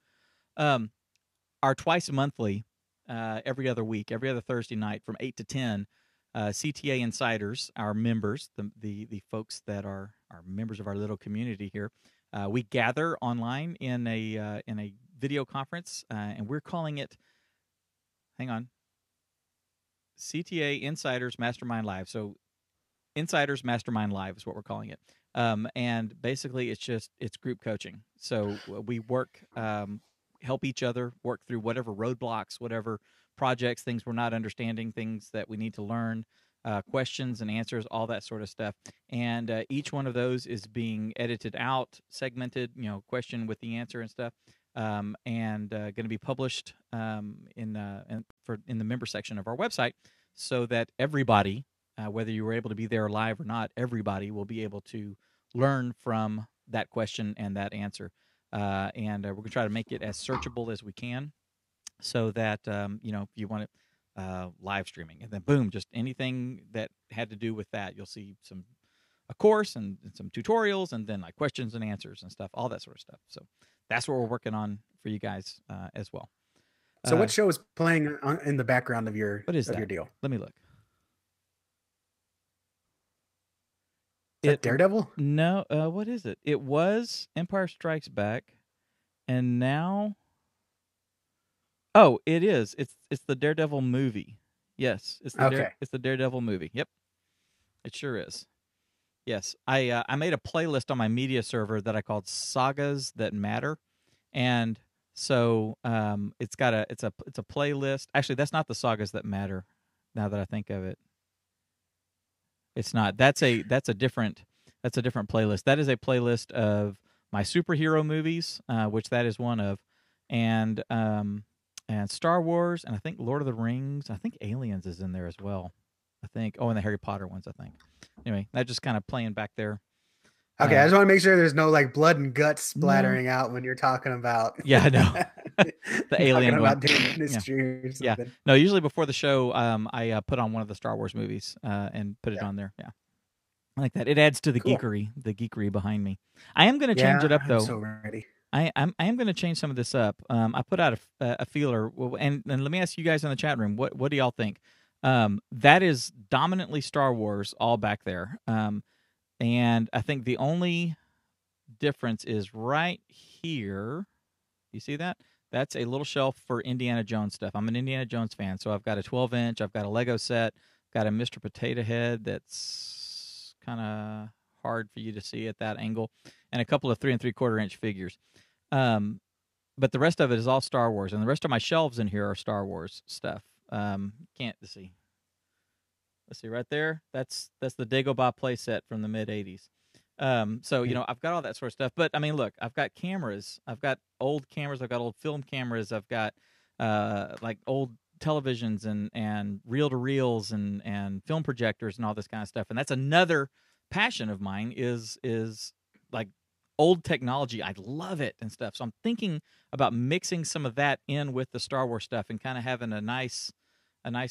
Our twice monthly, every other week, every other Thursday night from 8 to 10, CTA Insiders, our members, the folks that are members of our little community here, we gather online in a video conference, and we're calling it. Hang on. CTA Insiders Mastermind Live. So Insiders Mastermind Live is what we're calling it. And basically it's group coaching. So we work, help each other work through whatever roadblocks, whatever projects, things we're not understanding, things that we need to learn, questions and answers, all that sort of stuff. And each one of those is being edited out, segmented, question with the answer and stuff. And going to be published in the member section of our website, so that everybody, whether you were able to be there live or not, everybody will be able to learn from that question and that answer. And we're going to try to make it as searchable as we can, so that if you want it live streaming, and then boom, just anything that had to do with that, you'll see a course and some tutorials, and then like questions and answers and stuff, all that sort of stuff. So that's what we're working on for you guys as well. So what show is playing in the background of your your deal? Let me look. Is that Daredevil? No, what is it? It was Empire Strikes Back, and now, it is. It's the Daredevil movie. Yes, it's the Daredevil movie. Yep, it sure is. Yes, I made a playlist on my media server that I called Sagas That Matter, and so it's a playlist. Actually, that's not the Sagas That Matter. Now that I think of it, it's not. That's a different playlist. That is a playlist of my superhero movies, which that is one of, and Star Wars, and I think Lord of the Rings. I think Aliens is in there as well. I think. Oh, and the Harry Potter ones, I think. Anyway, that just kind of playing back there. Okay, I just want to make sure there's no like blood and guts splattering out when you're talking about. Yeah, I know. The alien one. Yeah. No, usually before the show, I put on one of the Star Wars movies and put it on there. Yeah, I like that. It adds to the geekery behind me. I am going to change it up though. I'm so ready. I am going to change some of this up. I put out a feeler, and let me ask you guys in the chat room, what do y'all think? That is dominantly Star Wars all back there. And I think the only difference is right here. You see that? That's a little shelf for Indiana Jones stuff. I'm an Indiana Jones fan, so I've got a 12-inch. I've got a Lego set. Got a Mr. Potato Head that's kind of hard for you to see at that angle, and a couple of 3 3/4-inch figures. But the rest of it is all Star Wars, and the rest of my shelves in here are Star Wars stuff. Can't see. Let's see right there. That's the Dagobah playset from the mid '80s. So I've got all that sort of stuff. But I mean, look, I've got cameras. I've got old cameras. I've got old film cameras. I've got like old televisions and reel-to-reels and film projectors and all this kind of stuff. And that's another passion of mine is like old technology. I love it and stuff. So I'm thinking about mixing some of that in with the Star Wars stuff and kind of having a nice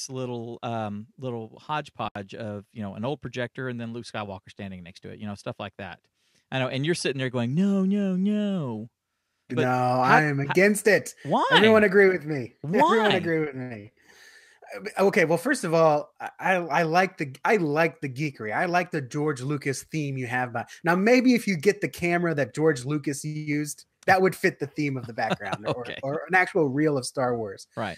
little hodgepodge of an old projector and then Luke Skywalker standing next to it, stuff like that. I know, and you're sitting there going, no. But I am against it. Why? Everyone agree with me. Why? Everyone agree with me. Okay, well, first of all, I like the geekery. I like the George Lucas theme you have. Now, maybe if you get the camera that George Lucas used, that would fit the theme of the background, Okay. or an actual reel of Star Wars. Right.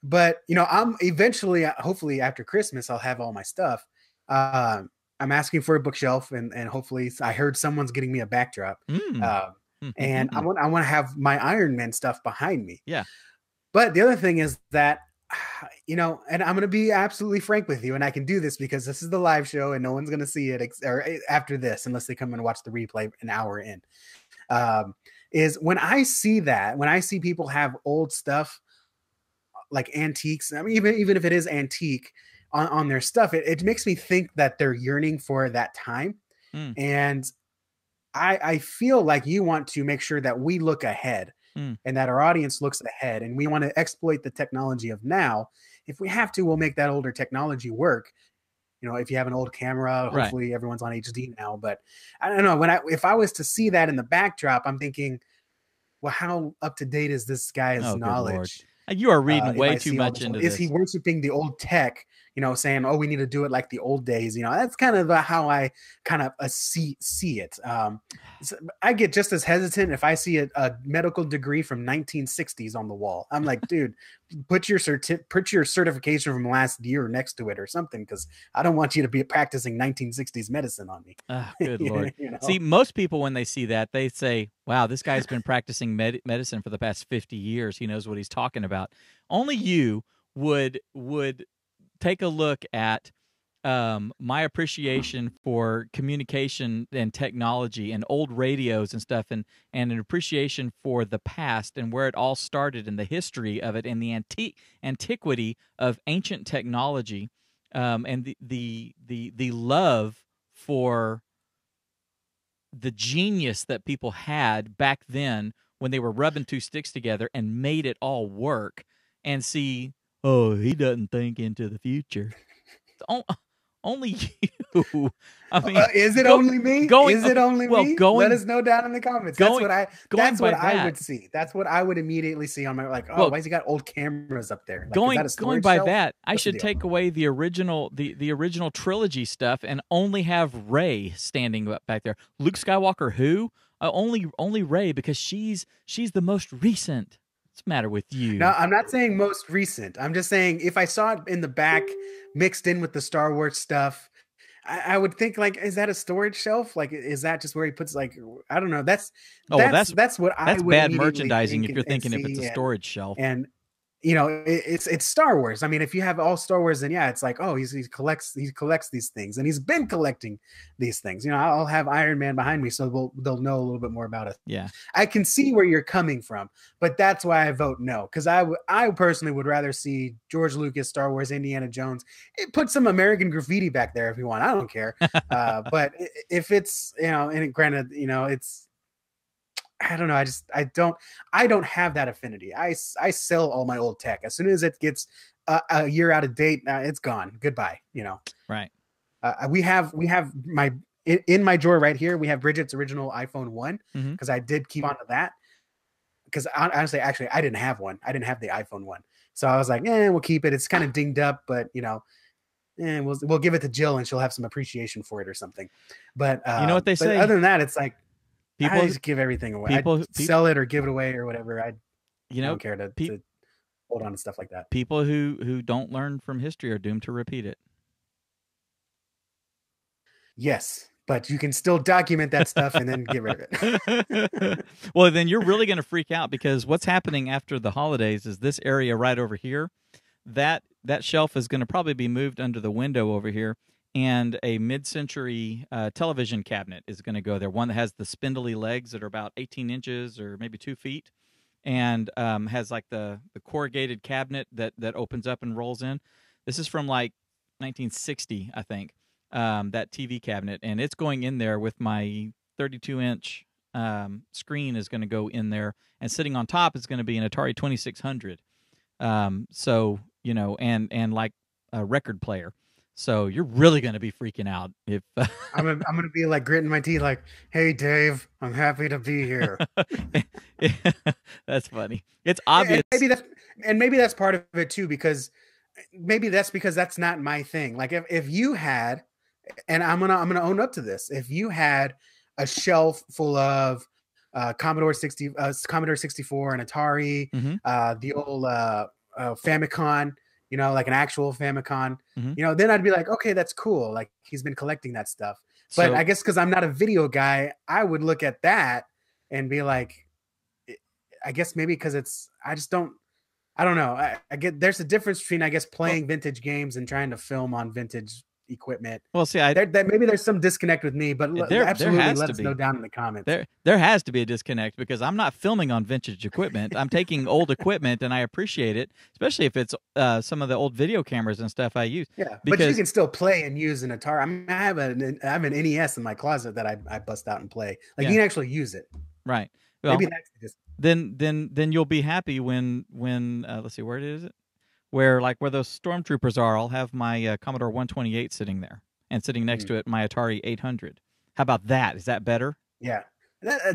But I'm eventually, hopefully after Christmas, I'll have all my stuff. I'm asking for a bookshelf, and hopefully I heard someone's getting me a backdrop. And I want to have my Iron Man stuff behind me. Yeah. But the other thing is that, and I'm going to be absolutely frank with you, and I can do this because this is the live show and no one's going to see it after this, unless they come and watch the replay an hour in. Is when I see people have old stuff like antiques. I mean, even if it is antique on their stuff, it makes me think that they're yearning for that time. And I feel like you want to make sure that we look ahead and that our audience looks ahead, and we want to exploit the technology of now. If we have to, we'll make that older technology work. If you have an old camera, hopefully everyone's on HD now, but I don't know, if I was to see that in the backdrop, I'm thinking, well, how up to date is this guy's knowledge? You are reading way too much into this. Is he worshiping the old tech, saying, oh, we need to do it like the old days? That's kind of how I kind of see it. So I get just as hesitant if I see a medical degree from 1960s on the wall. I'm like, dude, put your certification from last year next to it or something, because I don't want you to be practicing 1960s medicine on me. Good Lord. See, most people, when they see that, they say, wow, this guy's been practicing medicine for the past 50 years. He knows what he's talking about. Only you would take a look at my appreciation for communication and technology and old radios and stuff, and an appreciation for the past and where it all started and the history of it and the antiquity of ancient technology, and the love for the genius that people had back then when they were rubbing two sticks together and made it all work, and see, oh, he doesn't think into the future. Only you. I mean, is it only me? Is it only me? Let us know down in the comments. That's what I would see. That's what I would immediately see on my, like, oh, why has he got old cameras up there? Like, going by that, I should take away the original trilogy stuff and only have Rey standing up back there. Luke Skywalker, who? Only Rey, because she's the most recent. What's the matter with you? No, I'm not saying most recent. I'm just saying if I saw it in the back mixed in with the Star Wars stuff, I would think, like, is that a storage shelf? Like, is that just where he puts, like, I don't know. That's bad merchandising if you're thinking if it's a storage shelf. And it's Star Wars. I mean, if you have all Star Wars, then yeah, it's like, oh, he collects these things, and he's been collecting these things. I'll have Iron Man behind me, so they'll know a little bit more about it. Yeah, I can see where you're coming from, but that's why I vote no, because I personally would rather see George Lucas, Star Wars, Indiana Jones. Put some American graffiti back there if you want. I don't care. But if it's and granted, it's. I don't know. I don't have that affinity. I sell all my old tech. As soon as it gets a year out of date, it's gone. Goodbye. Right. We have in my drawer right here. We have Bridget's original iPhone 1 because I did keep on to that. Because honestly, actually, I didn't have one. I didn't have the iPhone 1, so I was like, we'll keep it. It's kind of dinged up, but we'll give it to Jill and she'll have some appreciation for it or something. But you know what they say. Other than that, it's like. People I just give everything away. People sell it or give it away or whatever. I don't care to hold on to stuff like that. People who don't learn from history are doomed to repeat it. Yes, but you can still document that stuff and then get rid of it. Well, then you're really going to freak out, because what's happening after the holidays is this area right over here, that shelf is going to probably be moved under the window over here. And a mid-century television cabinet is going to go there. One that has the spindly legs that are about 18 inches or maybe 2 feet, and has like the corrugated cabinet that opens up and rolls in. This is from like 1960, I think, that TV cabinet. And it's going in there with my 32-inch screen is going to go in there. And sitting on top is going to be an Atari 2600. So, and like a record player. So you're really going to be freaking out if I'm going to be like gritting my teeth, like, "Hey, Dave, I'm happy to be here." That's funny. It's obvious. And maybe that's part of it too, because that's not my thing. Like if you had, and I'm gonna own up to this, if you had a shelf full of Commodore 64 and Atari, the old Famicom, you know, like an actual Famicom, you know, then I'd be like, okay, that's cool. Like he's been collecting that stuff. But I guess because I'm not a video guy, I would look at that and be like, I guess maybe because I don't know. I get there's a difference between, I guess, playing vintage games and trying to film on vintage equipment. Well, see, maybe there's some disconnect with me, but absolutely let us know down in the comments. There has to be a disconnect because I'm not filming on vintage equipment. I'm taking old equipment and I appreciate it, especially if it's some of the old video cameras and stuff I use. Yeah, but you can still play and use an Atari. I mean, I have an NES in my closet that I bust out and play. Like you can actually use it. Right. Well, maybe that's just then you'll be happy when let's see, where is it? Where those stormtroopers are, I'll have my Commodore 128 sitting there, and sitting next to it my Atari 800. How about that? Is that better? Yeah.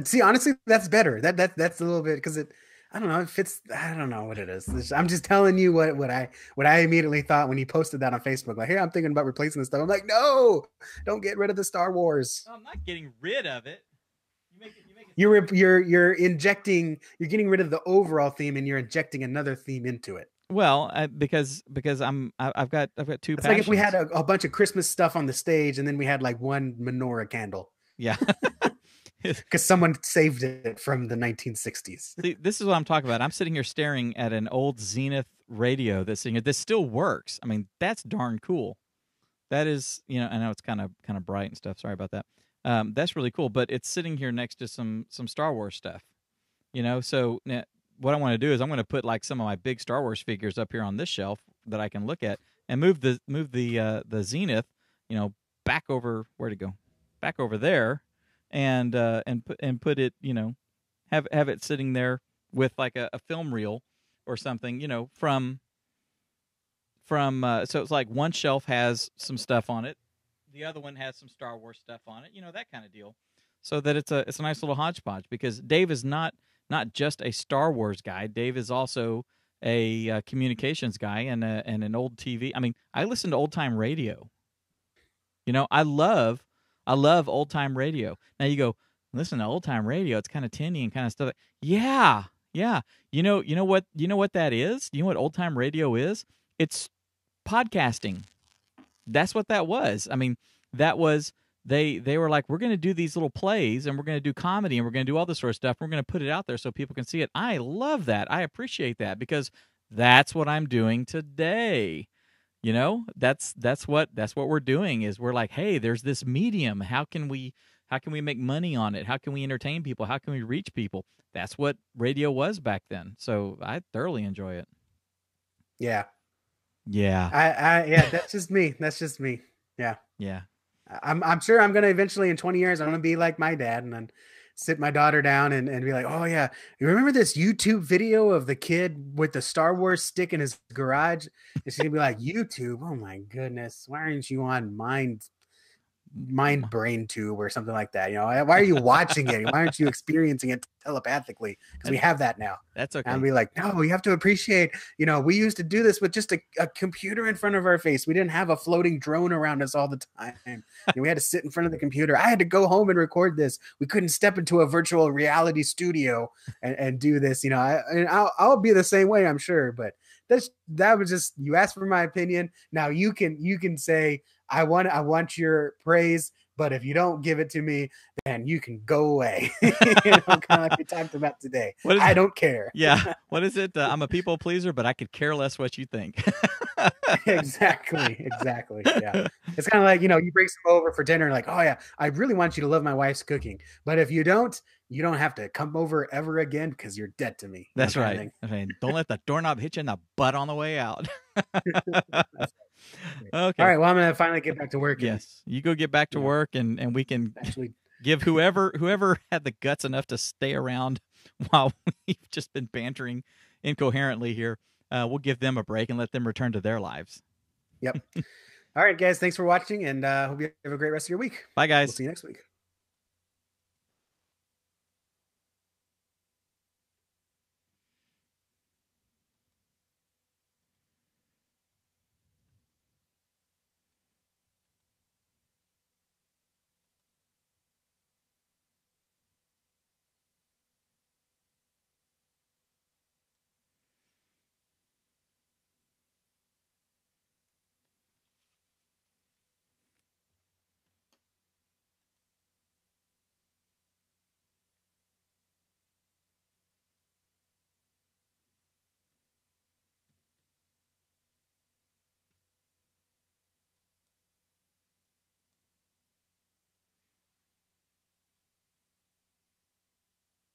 See, honestly, that's better. That's a little bit because I don't know. It fits. I don't know what it is. I'm just telling you what I immediately thought when he posted that on Facebook. Like, hey, I'm thinking about replacing this stuff. I'm like, no, don't get rid of the Star Wars. No, I'm not getting rid of it. You're injecting. You're getting rid of the overall theme, and you're injecting another theme into it. Well, because I've got two. It's like if we had a bunch of Christmas stuff on the stage, and then we had like one menorah candle. Yeah, because someone saved it from the 1960s. See, this is what I'm talking about. I'm sitting here staring at an old Zenith radio that's sitting here. This still works. I mean, that's darn cool. That is, you know, I know it's kind of bright and stuff. Sorry about that. That's really cool, but it's sitting here next to some Star Wars stuff. You know, so. What I want to do is I'm going to put like some of my big Star Wars figures up here on this shelf that I can look at, and move the Zenith, you know, back over back over there, and put it, you know, have it sitting there with like a film reel or something, you know, from so it's like one shelf has some stuff on it, the other one has some Star Wars stuff on it, you know, that kind of deal, so that it's a nice little hodgepodge, because Dave is not just a Star Wars guy. Dave is also a communications guy and an old TV. I mean, I listen to old time radio. You know, I love old time radio. Now you go, listen to old time radio. It's kind of tinny and kind of stuff. Yeah. You know what that is? You know what old time radio is? It's podcasting. That's what that was. I mean, that was. They were like, we're going to do these little plays, and we're going to do comedy, and we're going to do all this sort of stuff. We're going to put it out there so people can see it. I love that. I appreciate that, because that's what I'm doing today. You know, that's what we're doing. Is we're like, hey, there's this medium. How can we make money on it? How can we entertain people? How can we reach people? That's what radio was back then. So I thoroughly enjoy it. Yeah. Yeah. That's just me. Yeah. Yeah. I'm sure I'm going to eventually, in 20 years, I'm going to be like my dad and then sit my daughter down and be like, oh yeah, you remember this YouTube video of the kid with the Star Wars stick in his garage? And she's going to be like, YouTube? Oh my goodness. Why aren't you on Mind Brain Tube or something like that? You know, why are you watching it? Why aren't you experiencing it telepathically? Because we have that now. That's okay. And be like, no, you have to appreciate, you know, we used to do this with just a computer in front of our face. We didn't have a floating drone around us all the time. We had to sit in front of the computer. I had to go home and record this. We couldn't step into a virtual reality studio and do this. You know, I'll be the same way, I'm sure. But that was just, you asked for my opinion. Now you can say, I want your praise, but if you don't give it to me, then you can go away. You know, kind of like we talked about today. I don't care. Yeah. What is it? I'm a people pleaser, but I could care less what you think. Exactly. Yeah. It's kind of like, you know, you bring some over for dinner, like, oh yeah, I really want you to love my wife's cooking, but if you don't have to come over ever again because you're dead to me. That's right. I mean, don't let the doorknob hit you in the butt on the way out. Okay. All right. Well, I'm gonna finally get back to work. Yes, you go get back to work, and we can actually give whoever had the guts enough to stay around while we've just been bantering incoherently here. We'll give them a break and let them return to their lives. Yep. All right, guys. Thanks for watching, and hope you have a great rest of your week. Bye, guys. We'll see you next week.